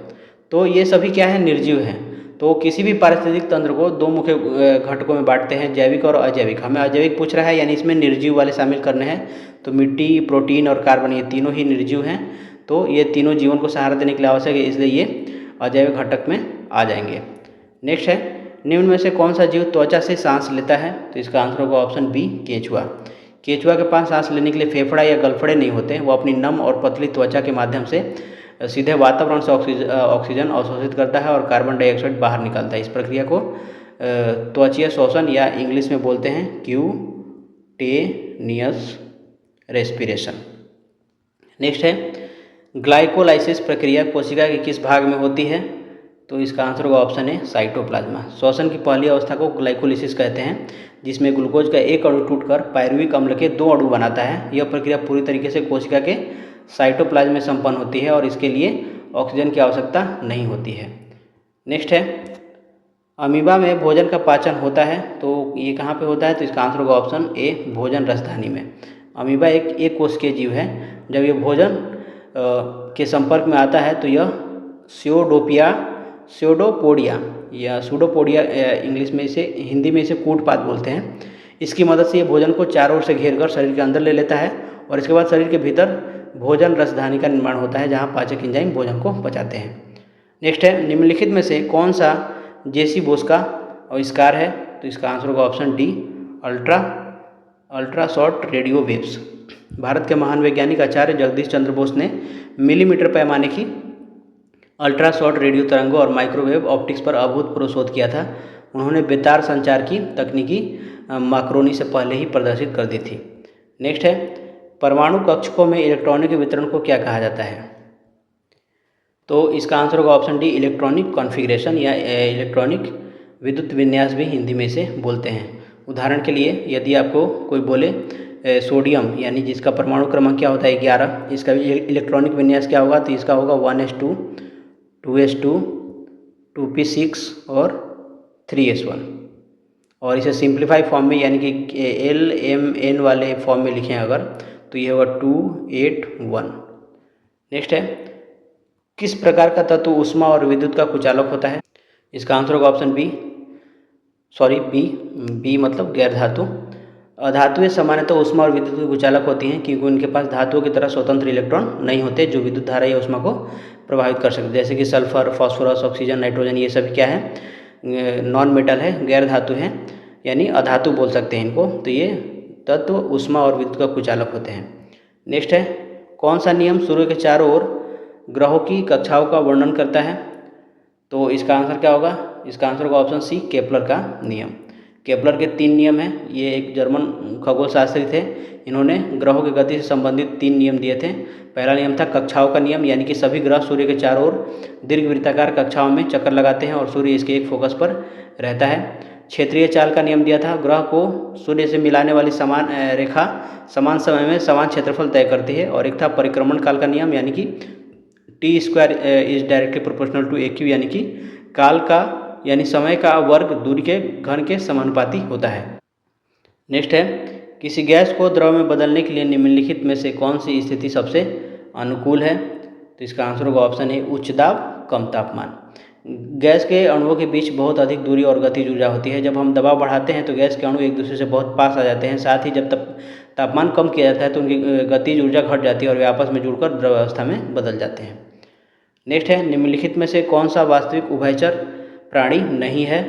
तो ये सभी क्या है? निर्जीव हैं। तो किसी भी पारिस्थितिक तंत्र को 2 मुख्य घटकों में बांटते हैं, जैविक और अजैविक। हमें अजैविक पूछ रहा है, यानी इसमें निर्जीव वाले शामिल करने हैं। तो मिट्टी, प्रोटीन और कार्बन, ये तीनों ही निर्जीव हैं। तो ये तीनों जीवन को सहारा देने के लिए आवश्यक है, इसलिए ये अजैविक घटक में आ जाएंगे। नेक्स्ट है, निम्न में से कौन सा जीव त्वचा से सांस लेता है? तो इसका आंसर होगा ऑप्शन बी, केंचुआ। केंचुआ के पास सांस लेने के लिए फेफड़ा या गलफड़े नहीं होते, वो अपनी नम और पतली त्वचा के माध्यम से सीधे वातावरण से ऑक्सीजन अवशोषित करता है और कार्बन डाइऑक्साइड बाहर निकालता है। इस प्रक्रिया को त्वचीय शोषण या इंग्लिश में बोलते हैं क्यूटेनियस रेस्पिरेशन। नेक्स्ट है, ग्लाइकोलाइसिस प्रक्रिया कोशिका के किस भाग में होती है? तो इसका आंसर होगा ऑप्शन है, साइटोप्लाज्मा। श्वसन की पहली अवस्था को ग्लाइकोलाइसिस कहते हैं, जिसमें ग्लूकोज का एक अणु टूटकर पायरुविक अम्ल के 2 अणु बनाता है। यह प्रक्रिया पूरी तरीके से कोशिका के साइटोप्लाज्म में संपन्न होती है और इसके लिए ऑक्सीजन की आवश्यकता नहीं होती है। नेक्स्ट है, अमीबा में भोजन का पाचन होता है, तो ये कहाँ पे होता है? तो इसका आंसर होगा ऑप्शन ए, भोजन रसधानी में। अमीबा एक कोशिकीय जीव है। जब ये भोजन के संपर्क में आता है तो यह स्यूडोपोडिया या सूडोपोडिया, इंग्लिश में इसे, हिंदी में इसे कूटपात बोलते हैं। इसकी मदद से ये भोजन को चारों ओर से घेर कर शरीर के अंदर ले लेता है और इसके बाद शरीर के भीतर भोजन रसधानी का निर्माण होता है, जहाँ पाचक एंजाइम भोजन को पचाते हैं। नेक्स्ट है, निम्नलिखित में से कौन सा जेसी बोस का आविष्कार है? तो इसका आंसर होगा option D, ultra short radio waves. Bharat के महान वैज्ञानिक आचार्य जगदीश चंद्र बोस ने मिलीमीटर पैमाने की अल्ट्रा शॉर्ट रेडियो तरंगों और माइक्रोवेव ऑप्टिक्स पर अभूतपूर्व शोध किया था। उन्होंने बेतार संचार की तकनीकी माक्रोनी से पहले ही प्रदर्शित कर दी थी। नेक्स्ट है, परमाणु कक्षकों में इलेक्ट्रॉनों के वितरण को क्या कहा जाता है? तो इसका आंसर होगा ऑप्शन डी, इलेक्ट्रॉनिक कॉन्फ़िगरेशन या इलेक्ट्रॉनिक विद्युत विन्यास भी हिंदी में से बोलते हैं। उदाहरण के लिए यदि आपको कोई बोले सोडियम, यानी जिसका परमाणु क्रमांक क्या होता है 11, इसका इलेक्ट्रॉनिक विन्यास क्या होगा? तो इसका होगा 1s2, 2s2, 2p6 और 3s1। और इसे सिंप्लीफाई फॉर्म में, यानी कि LMN वाले फॉर्म में लिखें अगर, तो ये होगा 281। नेक्स्ट है, किस प्रकार का तत्व ऊष्मा और विद्युत का कुचालक होता है? इसका आंसर होगा ऑप्शन बी, बी मतलब गैर धातु। अधातुएं सामान्यतः ऊष्मा और विद्युत के कुचालक होती हैं, क्योंकि उनके पास धातुओं की तरह स्वतंत्र इलेक्ट्रॉन नहीं होते जो विद्युत धारा या ऊष्मा को प्रभावित कर सकते, जैसे कि सल्फर, फास्फोरस, ऑक्सीजन, नाइट्रोजन, ये सभी क्या है? नॉन मेटल है, गैर धातु है, यानी अधातु बोल सकते हैं इनको। तो ये तत्व ऊष्मा और विद्युत का कुचालक होते हैं। नेक्स्ट है, कौन सा नियम सूर्य के चारों ओर ग्रहों की कक्षाओं का वर्णन करता है? तो इसका आंसर क्या होगा? इसका आंसर होगा ऑप्शन सी, केपलर का नियम। केपलर के 3 नियम हैं। ये एक जर्मन खगोलशास्त्री थे। इन्होंने ग्रहों की गति से संबंधित 3 नियम दिए थे। पहला नियम था कक्षाओं का नियम, यानी कि सभी ग्रह सूर्य के चारों ओर दीर्घवृत्ताकार कक्षाओं में चक्कर लगाते हैं और सूर्य इसके एक फोकस पर रहता है। क्षेत्रीय चाल का नियम दिया था, ग्रह को सूर्य से मिलाने वाली समान रेखा समान समय में समान क्षेत्रफल तय करती है। और एक था परिक्रमण काल का नियम, यानी कि T² is directly proportional to AQ, यानी कि काल का यानी समय का वर्ग दूरी के घन के समानुपाती होता है। नेक्स्ट है, किसी गैस को द्रव में बदलने के लिए निम्नलिखित में से कौन सी स्थिति सबसे अनुकूल है? तो इसका आंसर होगा ऑप्शन ए, उच्च दाब कम तापमान। गैस के अणुओं के बीच बहुत अधिक दूरी और गतिज ऊर्जा होती है। जब हम दबाव बढ़ाते हैं तो गैस के अणु एक दूसरे से बहुत पास आ जाते हैं। साथ ही जब तापमान कम किया जाता है तो उनकी गतिज ऊर्जा घट जाती है और वे आपस में जुड़कर द्रव अवस्था में बदल जाते हैं। नेक्स्ट है, निम्नलिखित में से कौन सा वास्तविक उभयचर प्राणी नहीं है?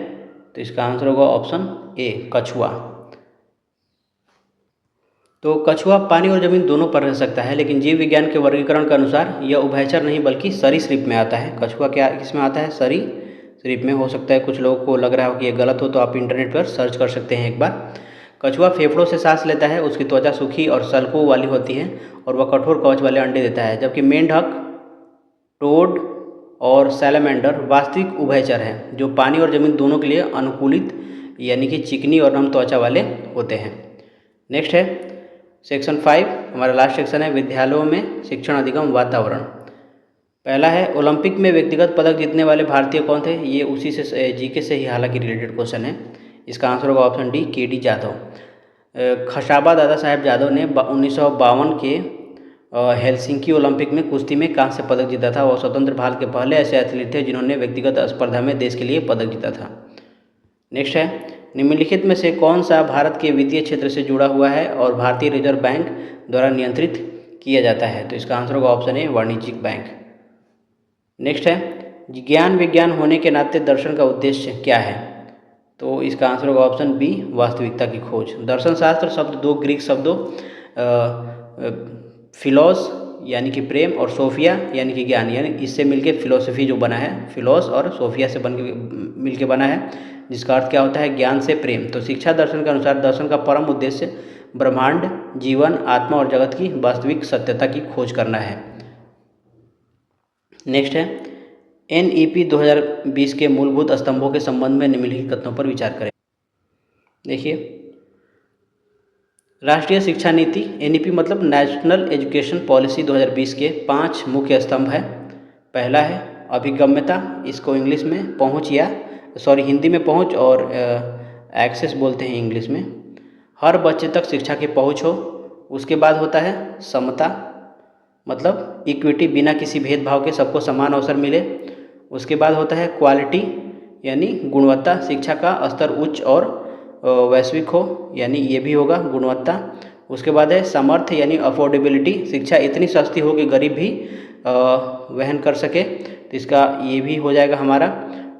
तो इसका आंसर होगा ऑप्शन ए, कछुआ। तो कछुआ पानी और जमीन दोनों पर रह सकता है, लेकिन जीव विज्ञान के वर्गीकरण के अनुसार यह उभयचर नहीं बल्कि सरीसृप में आता है। कछुआ क्या किसमें आता है? सरीसृप में। हो सकता है कुछ लोगों को लग रहा हो कि ये गलत हो, तो आप इंटरनेट पर सर्च कर सकते हैं एक बार। कछुआ फेफड़ों से सांस लेता है, उसकी त्वचा सूखी और सल्कों वाली होती है और वह कठोर कवच वाले अंडे देता है। जबकि मेंढक, टोड और सैलमेंडर वास्तविक उभयचर हैं, जो पानी और जमीन दोनों के लिए अनुकूलित यानी कि चिकनी और नम त्वचा वाले होते हैं। नेक्स्ट है सेक्शन 5, हमारा लास्ट सेक्शन है, विद्यालयों में शिक्षण अधिगम वातावरण। पहला है, ओलंपिक में व्यक्तिगत पदक जीतने वाले भारतीय कौन थे? ये उसी से जीके से ही हालांकि रिलेटेड क्वेश्चन है। इसका आंसर होगा option D, KD. Jadhav. Khashaba Dada Saheb Jadhav ने 1952 के हेलसिंकी ओलंपिक में कुश्ती में कांस्य पदक जीता था। वह स्वतंत्र भारत के पहले ऐसे एथलीट थे जिन्होंने व्यक्तिगत स्पर्धा में देश के लिए पदक जीता था। नेक्स्ट है, निम्नलिखित में से कौन सा भारत के वित्तीय क्षेत्र से जुड़ा हुआ है और भारतीय रिजर्व बैंक द्वारा नियंत्रित किया जाता है? तो इसका आंसर होगा ऑप्शन ए, वाणिज्यिक बैंक। नेक्स्ट है, ज्ञान विज्ञान होने के नाते दर्शन का उद्देश्य क्या है? तो इसका आंसर होगा ऑप्शन बी, वास्तविकता की खोज। दर्शन शास्त्र शब्द दो ग्रीक शब्दों फिलोस यानी कि प्रेम और सोफिया यानी कि ज्ञान, यानी इससे मिलके फिलोसफी जो बना है, फिलोस और सोफिया से मिलके बना है, जिसका अर्थ क्या होता है? ज्ञान से प्रेम। तो शिक्षा दर्शन के अनुसार दर्शन का परम उद्देश्य ब्रह्मांड, जीवन, आत्मा और जगत की वास्तविक सत्यता की खोज करना है। नेक्स्ट है, NEP 2020 के मूलभूत स्तंभों के संबंध में निम्नलिखित कथनों पर विचार करें। देखिए, राष्ट्रीय शिक्षा नीति NEP मतलब नेशनल एजुकेशन पॉलिसी 2020 के 5 मुख्य स्तंभ है। पहला है अभिगम्यता, इसको इंग्लिश में पहुँच या हिंदी में पहुँच और एक्सेस बोलते हैं इंग्लिश में। हर बच्चे तक शिक्षा की पहुँच हो। उसके बाद होता है समता, मतलब इक्विटी, बिना किसी भेदभाव के सबको समान अवसर मिले। उसके बाद होता है क्वालिटी, यानी गुणवत्ता, शिक्षा का स्तर उच्च और वैश्विक हो, यानी ये भी होगा गुणवत्ता। उसके बाद है सामर्थ्य, यानी अफोर्डेबिलिटी, शिक्षा इतनी सस्ती हो कि गरीब भी वहन कर सके, तो इसका ये भी हो जाएगा हमारा।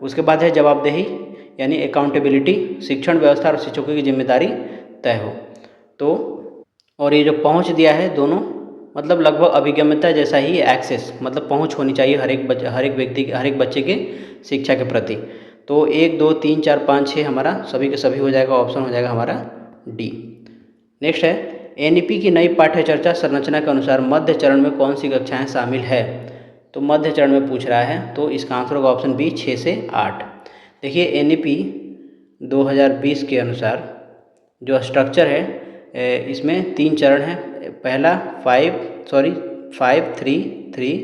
उसके बाद है जवाबदेही, यानी अकाउंटेबिलिटी, शिक्षण व्यवस्था और शिक्षकों की जिम्मेदारी तय हो। तो और ये जो पहुंच दिया है दोनों, मतलब लगभग अभिगम्यता जैसा ही एक्सेस, मतलब पहुंच होनी चाहिए हर एक बच्चे के शिक्षा के प्रति। तो 1, 2, 3, 4, 5, 6 हमारा सभी के सभी हो जाएगा, ऑप्शन हो जाएगा हमारा डी। नेक्स्ट है, NEP की नई पाठ्य चर्चा संरचना के अनुसार मध्य चरण में कौन सी कक्षाएं शामिल है? तो मध्य चरण में पूछ रहा है, तो इसका आंसर होगा ऑप्शन बी, 6 से 8। देखिए, NEP 2020 के अनुसार जो स्ट्रक्चर है इसमें 3 चरण है। पहला 5, 3, 3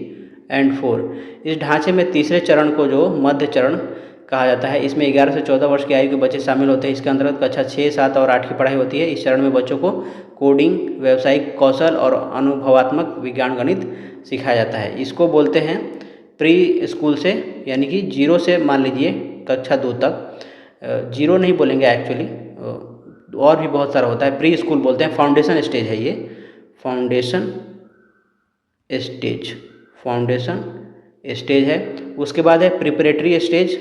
एंड 4। इस ढांचे में तीसरे चरण को जो मध्य चरण कहा जाता है, इसमें 11 से 14 वर्ष की आयु के बच्चे शामिल होते हैं। इसके अंतर्गत कक्षा 6, 7 और 8 की पढ़ाई होती है। इस चरण में बच्चों को कोडिंग, व्यावसायिक कौशल और अनुभवात्मक विज्ञान गणित सिखाया जाता है। इसको बोलते हैं प्री स्कूल से, यानी कि 0 से मान लीजिए कक्षा 2 तक। 0 नहीं बोलेंगे एक्चुअली, और भी बहुत सारा होता है। प्री स्कूल बोलते हैं, फाउंडेशन स्टेज है ये, फाउंडेशन स्टेज है। उसके बाद है प्रिपरेटरी स्टेज,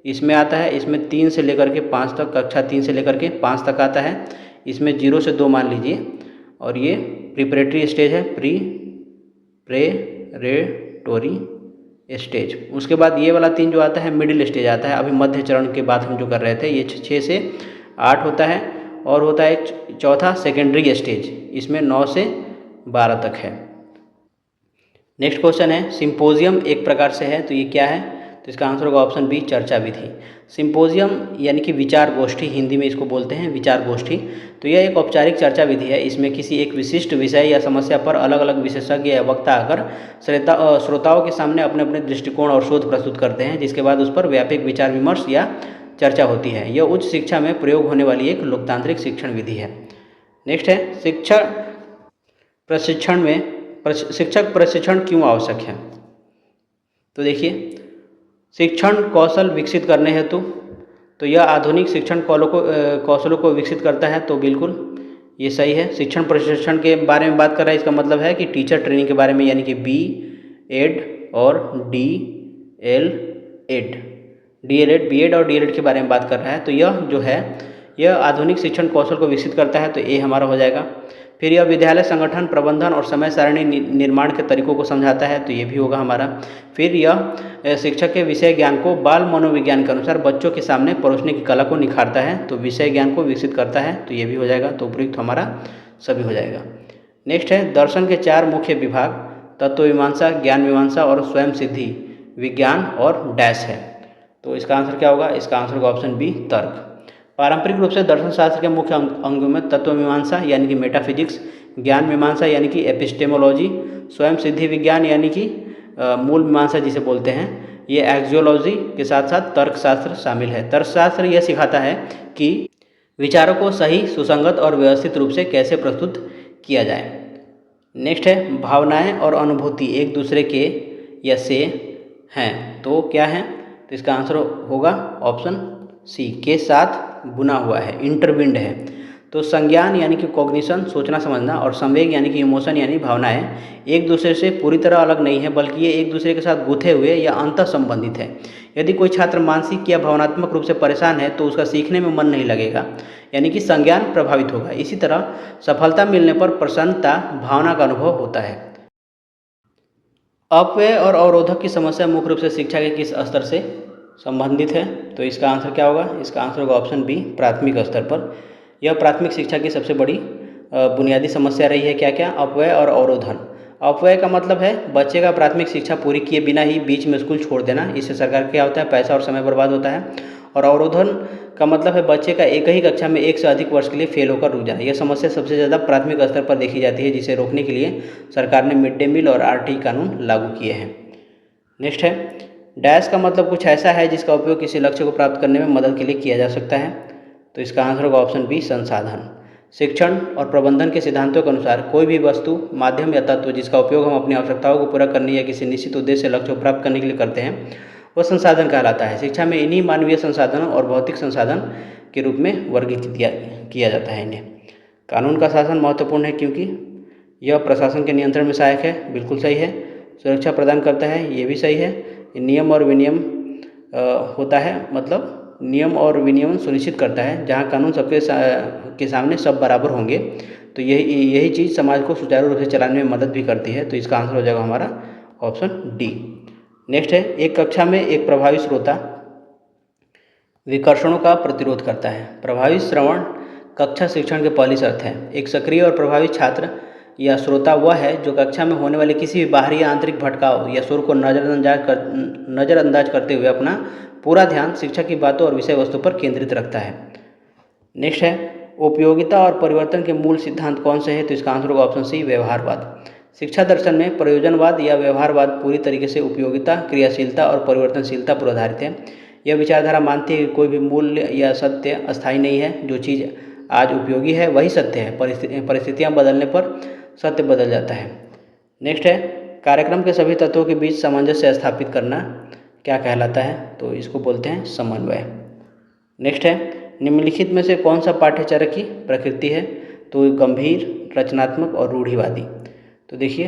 इसमें आता है, इसमें 3 से लेकर के 5 तक, कक्षा 3 से लेकर के 5 तक आता है। इसमें 0 से 2 मान लीजिए, और ये प्रिपरेटरी स्टेज है, प्रेरेटोरी स्टेज। उसके बाद ये वाला 3 जो आता है मिडिल स्टेज आता है। अभी मध्य चरण के बाद हम जो कर रहे थे, ये 6 से 8 होता है। और होता है चौथा सेकेंडरी स्टेज, इसमें 9 से 12 तक है। नेक्स्ट क्वेश्चन है, सिंपोजियम एक प्रकार से है, तो ये क्या है? तो इसका आंसर होगा ऑप्शन बी, चर्चा विधि। सिंपोजियम यानी कि विचार गोष्ठी, हिंदी में इसको बोलते हैं विचार गोष्ठी। तो यह एक औपचारिक चर्चा विधि है। इसमें किसी एक विशिष्ट विषय या समस्या पर अलग अलग विशेषज्ञ या वक्ता आकर श्रोताओं के सामने अपने अपने दृष्टिकोण और शोध प्रस्तुत करते हैं, जिसके बाद उस पर व्यापक विचार विमर्श या चर्चा होती है। यह उच्च शिक्षा में प्रयोग होने वाली एक लोकतांत्रिक शिक्षण विधि है। नेक्स्ट है शिक्षक प्रशिक्षण क्यों आवश्यक है। तो देखिए, शिक्षण कौशल विकसित करने हेतु तो यह आधुनिक शिक्षण कौशलों को विकसित करता है, तो बिल्कुल ये सही है। शिक्षण प्रशिक्षण के बारे में बात कर रहा है, इसका मतलब है कि टीचर ट्रेनिंग के बारे में, यानी कि B.Ed और D.El.Ed और D.El.Ed के बारे में बात कर रहा है। तो यह जो है यह आधुनिक शिक्षण कौशल को विकसित करता है, तो ए हमारा हो जाएगा। फिर यह विद्यालय संगठन, प्रबंधन और समय सारणी निर्माण के तरीकों को समझाता है, तो ये भी होगा हमारा। फिर यह शिक्षक के विषय ज्ञान को बाल मनोविज्ञान के अनुसार बच्चों के सामने परोसने की कला को निखारता है, तो विषय ज्ञान को विकसित करता है, तो ये भी हो जाएगा। तो उपयुक्त हमारा सभी हो जाएगा। नेक्स्ट है दर्शन के 4 मुख्य विभाग, तत्वमीमांसा, ज्ञान मीमांसा और स्वयं सिद्धि विज्ञान और डैश है। तो इसका आंसर क्या होगा, इसका आंसर होगा ऑप्शन बी तर्क। पारंपरिक रूप से दर्शन शास्त्र के मुख्य अंगों में तत्वमीमांसा यानी कि मेटाफिजिक्स, ज्ञान मीमांसा यानी कि एपिस्टेमोलॉजी, स्वयं सिद्धि विज्ञान यानी कि मूल मीमांसा जिसे बोलते हैं, ये एक्जियोलॉजी के साथ साथ तर्कशास्त्र शामिल है। तर्कशास्त्र यह सिखाता है कि विचारों को सही, सुसंगत और व्यवस्थित रूप से कैसे प्रस्तुत किया जाए। नेक्स्ट है भावनाएं और अनुभूति एक दूसरे के या से हैं, तो क्या है, तो इसका आंसर होगा ऑप्शन सी के साथ बुना हुआ है, इंटरविंड है। तो संज्ञान यानी कि कॉग्निशन, सोचना समझना, और संवेग यानी कि इमोशन यानी भावनाएं एक दूसरे से पूरी तरह अलग नहीं है, बल्कि ये एक दूसरे के साथ गुथे हुए या अंतः संबंधित है। यदि कोई छात्र मानसिक या भावनात्मक रूप से परेशान है तो उसका सीखने में मन नहीं लगेगा, यानी कि संज्ञान प्रभावित होगा। इसी तरह सफलता मिलने पर प्रसन्नता भावना का अनुभव होता है। अपव्यय और अवरोधक की समस्या मुख्य रूप से शिक्षा के किस स्तर से संबंधित है, तो इसका आंसर क्या होगा, इसका आंसर होगा ऑप्शन बी प्राथमिक स्तर पर। यह प्राथमिक शिक्षा की सबसे बड़ी बुनियादी समस्या रही है। क्या क्या, अपव्यय और अवरोधन। अपव्यय का मतलब है बच्चे का प्राथमिक शिक्षा पूरी किए बिना ही बीच में स्कूल छोड़ देना, इससे सरकार का क्या होता है, पैसा और समय बर्बाद होता है। और अवरोधन का मतलब है बच्चे का एक ही कक्षा में एक से अधिक वर्ष के लिए फेल होकर रुक जाना। यह समस्या सबसे ज़्यादा प्राथमिक स्तर पर देखी जाती है, जिसे रोकने के लिए सरकार ने मिड डे मील और RT कानून लागू किए हैं। नेक्स्ट है डैश का मतलब कुछ ऐसा है जिसका उपयोग किसी लक्ष्य को प्राप्त करने में मदद के लिए किया जा सकता है, तो इसका आंसर होगा ऑप्शन बी संसाधन। शिक्षण और प्रबंधन के सिद्धांतों के अनुसार कोई भी वस्तु, माध्यम या तत्व जिसका उपयोग हम अपनी आवश्यकताओं को पूरा करने या किसी निश्चित उद्देश्य लक्ष्य को प्राप्त करने के लिए करते हैं, वह संसाधन कहलाता है। शिक्षा में इन्हीं मानवीय संसाधनों और भौतिक संसाधन के रूप में वर्गीकृत किया जाता है इन्हें। कानून का शासन महत्वपूर्ण है क्योंकि यह प्रशासन के नियंत्रण में सहायक है, बिल्कुल सही है। सुरक्षा प्रदान करता है, ये भी सही है। नियम और विनियम होता है, मतलब नियम और विनियमन सुनिश्चित करता है। जहाँ कानून के सामने सब बराबर होंगे, तो यही चीज़ समाज को सुचारू रूप से चलाने में मदद भी करती है, तो इसका आंसर हो जाएगा हमारा ऑप्शन डी। नेक्स्ट है एक कक्षा में एक प्रभावी श्रोता विकर्षणों का प्रतिरोध करता है। प्रभावी श्रवण कक्षा शिक्षण की पहली शर्त है। एक सक्रिय और प्रभावी छात्र या श्रोता वह है जो कक्षा में होने वाले किसी भी बाहरी या आंतरिक भटकाव या शोर को नज़रअंदाज करते हुए अपना पूरा ध्यान शिक्षक की बातों और विषय वस्तु पर केंद्रित रखता है। नेक्स्ट है उपयोगिता और परिवर्तन के मूल सिद्धांत कौन से हैं, तो इसका आंसर होगा ऑप्शन सी व्यवहारवाद। शिक्षा दर्शन में प्रयोजनवाद या व्यवहारवाद पूरी तरीके से उपयोगिता, क्रियाशीलता और परिवर्तनशीलता पर आधारित है। यह विचारधारा मानती है कि कोई भी मूल्य या सत्य अस्थायी नहीं है। जो चीज़ आज उपयोगी है वही सत्य है, परिस्थितियाँ बदलने पर सत्य बदल जाता है। नेक्स्ट है कार्यक्रम के सभी तत्वों के बीच सामंजस्य स्थापित करना क्या कहलाता है, तो इसको बोलते हैं समन्वय। नेक्स्ट है निम्नलिखित में से कौन सा पाठ्यचर्या की प्रकृति है, तो गंभीर, रचनात्मक और रूढ़िवादी। तो देखिए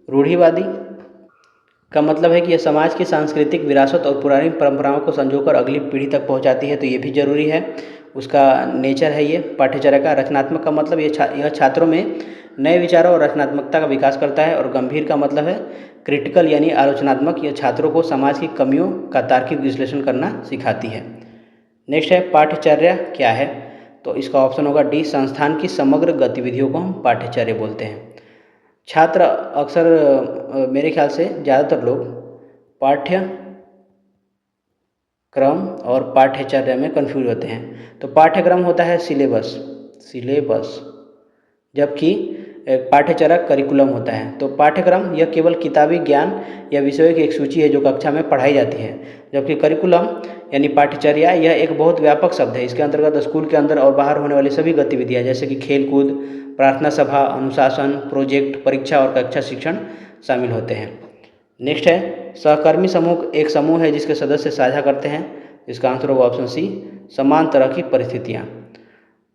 रूढ़िवादी का मतलब है कि यह समाज की सांस्कृतिक विरासत और पुरानी परंपराओं को संजोकर अगली पीढ़ी तक पहुंचाती है, तो ये भी जरूरी है, उसका नेचर है ये पाठ्यचर्या का। रचनात्मक का मतलब यह छात्रों में नए विचारों और रचनात्मकता का विकास करता है। और गंभीर का मतलब है क्रिटिकल यानी आलोचनात्मक, यह छात्रों को समाज की कमियों का तार्किक विश्लेषण करना सिखाती है। नेक्स्ट है पाठ्यचर्या क्या है, तो इसका ऑप्शन होगा डी संस्थान की समग्र गतिविधियों को हम पाठ्यचर्या बोलते हैं। छात्र अक्सर मेरे ख्याल से ज़्यादातर लोग पाठ्यक्रम और पाठ्यचर्या में कंफ्यूज होते हैं। तो पाठ्यक्रम होता है सिलेबस, जबकि पाठ्यचर्या करिकुलम होता है। तो पाठ्यक्रम यह केवल किताबी ज्ञान या विषयों की एक सूची है जो कक्षा में पढ़ाई जाती है, जबकि करिकुलम यानी पाठ्यचर्या यह एक बहुत व्यापक शब्द है। इसके अंतर्गत स्कूल के अंदर और बाहर होने वाली सभी गतिविधियाँ जैसे कि खेल कूद, प्रार्थना सभा, अनुशासन, प्रोजेक्ट, परीक्षा और कक्षा शिक्षण शामिल होते हैं। नेक्स्ट है सहकर्मी समूह। एक समूह है जिसके सदस्य साझा करते हैं। इसका आंसर होगा ऑप्शन सी, समान तरह की परिस्थितियाँ।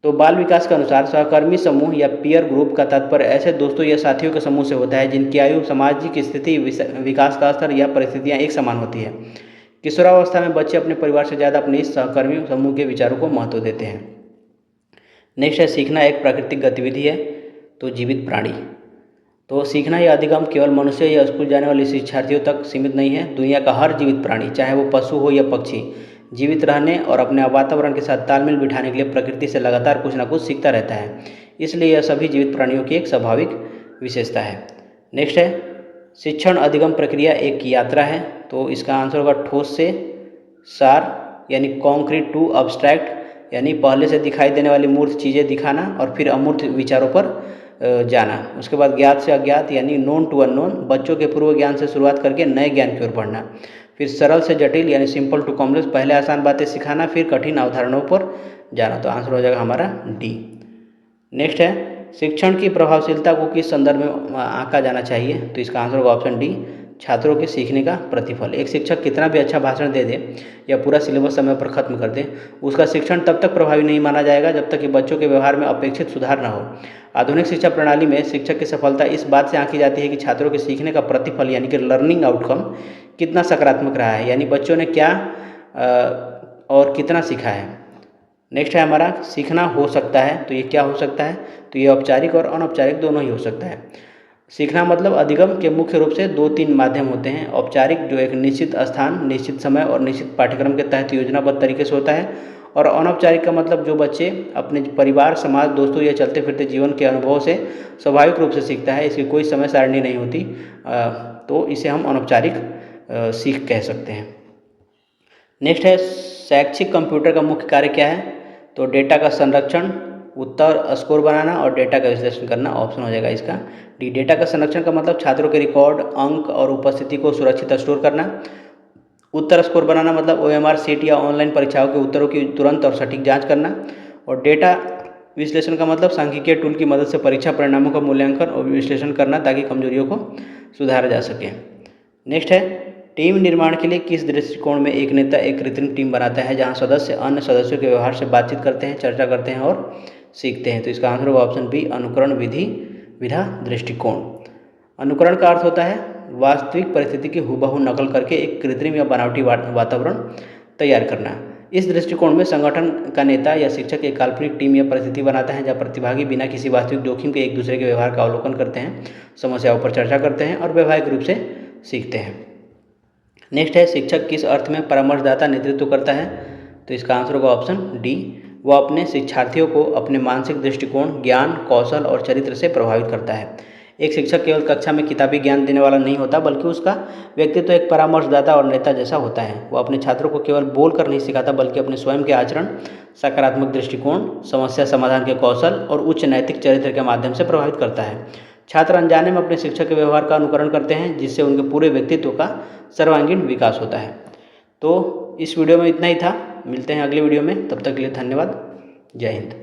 तो बाल विकास के अनुसार सहकर्मी समूह या पीयर ग्रुप का तात्पर्य ऐसे दोस्तों या साथियों के समूह से होता है जिनकी आयु, सामाजिक स्थिति, विकास का स्तर या परिस्थितियाँ एक समान होती है। किशोरावस्था में बच्चे अपने परिवार से ज़्यादा अपने इस सहकर्मी समूह के विचारों को महत्व देते हैं। नेक्स्ट है सीखना एक प्राकृतिक गतिविधि है। तो जीवित प्राणी। तो सीखना यह अधिगम केवल मनुष्य या स्कूल जाने वाले शिक्षार्थियों तक सीमित नहीं है। दुनिया का हर जीवित प्राणी, चाहे वो पशु हो या पक्षी, जीवित रहने और अपने वातावरण के साथ तालमेल बिठाने के लिए प्रकृति से लगातार कुछ ना कुछ सीखता रहता है। इसलिए यह सभी जीवित प्राणियों की एक स्वाभाविक विशेषता है। नेक्स्ट है शिक्षण अधिगम प्रक्रिया एक यात्रा है। तो इसका आंसर होगा ठोस से सार यानी कॉन्क्रीट टू अब्स्ट्रैक्ट, यानी पहले से दिखाई देने वाली मूर्त चीज़ें दिखाना और फिर अमूर्त विचारों पर जाना। उसके बाद ज्ञात से अज्ञात यानी नोन टू अननोन, बच्चों के पूर्व ज्ञान से शुरुआत करके नए ज्ञान की ओर बढ़ना। फिर सरल से जटिल यानी सिंपल टू कॉम्प्लेक्स, पहले आसान बातें सिखाना फिर कठिन अवधारणाओं पर जाना। तो आंसर हो जाएगा हमारा डी। नेक्स्ट है शिक्षण की प्रभावशीलता को किस संदर्भ में आंका जाना चाहिए। तो इसका आंसर होगा ऑप्शन डी, छात्रों के सीखने का प्रतिफल। एक शिक्षक कितना भी अच्छा भाषण दे दे या पूरा सिलेबस समय पर खत्म कर दे, उसका शिक्षण तब तक प्रभावी नहीं माना जाएगा जब तक कि बच्चों के व्यवहार में अपेक्षित सुधार न हो। आधुनिक शिक्षा प्रणाली में शिक्षक की सफलता इस बात से आंकी जाती है कि छात्रों के सीखने का प्रतिफल यानी कि लर्निंग आउटकम कितना सकारात्मक रहा है, यानी बच्चों ने क्या और कितना सीखा है। नेक्स्ट है हमारा सीखना हो सकता है। तो ये क्या हो सकता है, तो ये औपचारिक और अनौपचारिक दोनों ही हो सकता है। सीखना मतलब अधिगम के मुख्य रूप से 2-3 माध्यम होते हैं। औपचारिक जो एक निश्चित स्थान, निश्चित समय और निश्चित पाठ्यक्रम के तहत योजनाबद्ध तरीके से होता है, और अनौपचारिक का मतलब जो बच्चे अपने परिवार, समाज, दोस्तों या चलते फिरते जीवन के अनुभव से स्वाभाविक रूप से सीखता है, इसकी कोई समय सारणी नहीं होती, तो इसे हम अनौपचारिक सीख कह सकते हैं। नेक्स्ट है शैक्षिक कंप्यूटर का मुख्य कार्य क्या है। तो डेटा का संरक्षण, उत्तर स्कोर बनाना और डेटा का विश्लेषण करना। ऑप्शन हो जाएगा इसका डी। डेटा का संरक्षण का मतलब छात्रों के रिकॉर्ड, अंक और उपस्थिति को सुरक्षित स्टोर करना। उत्तर स्कोर बनाना मतलब OMR सीट या ऑनलाइन परीक्षाओं के उत्तरों की तुरंत और सटीक जांच करना। और डेटा विश्लेषण का मतलब सांख्यिकीय टूल की मदद से परीक्षा परिणामों का मूल्यांकन और विश्लेषण करना ताकि कमजोरियों को सुधारा जा सके। नेक्स्ट है टीम निर्माण के लिए किस दृष्टिकोण में एक नेता एक कृत्रिम टीम बनाता है जहां सदस्य अन्य सदस्यों के व्यवहार से बातचीत करते हैं, चर्चा करते हैं और सीखते हैं। तो इसका आंसर होगा ऑप्शन बी, अनुकरण विधा दृष्टिकोण। अनुकरण का अर्थ होता है वास्तविक परिस्थिति की हूबहू नकल करके एक कृत्रिम या बनावटी वातावरण तैयार करना। इस दृष्टिकोण में संगठन का नेता या शिक्षक एक काल्पनिक टीम या परिस्थिति बनाता है जहाँ प्रतिभागी बिना किसी वास्तविक जोखिम के एक दूसरे के व्यवहार का अवलोकन करते हैं, समस्याओं पर चर्चा करते हैं और व्यावहारिक रूप से सीखते हैं। नेक्स्ट है शिक्षक किस अर्थ में परामर्शदाता नेतृत्व करता है। तो इसका आंसर होगा ऑप्शन डी, वह अपने शिक्षार्थियों को अपने मानसिक दृष्टिकोण, ज्ञान, कौशल और चरित्र से प्रभावित करता है। एक शिक्षक केवल कक्षा में किताबी ज्ञान देने वाला नहीं होता, बल्कि उसका व्यक्तित्व एक परामर्शदाता और नेता जैसा होता है। वो अपने छात्रों को केवल बोल कर नहीं सिखाता, बल्कि अपने स्वयं के आचरण, सकारात्मक दृष्टिकोण, समस्या समाधान के कौशल और उच्च नैतिक चरित्र के माध्यम से प्रभावित करता है। छात्र अनजाने में अपने शिक्षक के व्यवहार का अनुकरण करते हैं, जिससे उनके पूरे व्यक्तित्व का सर्वांगीण विकास होता है। तो इस वीडियो में इतना ही था, मिलते हैं अगले वीडियो में, तब तक के लिए धन्यवाद। जय हिंद।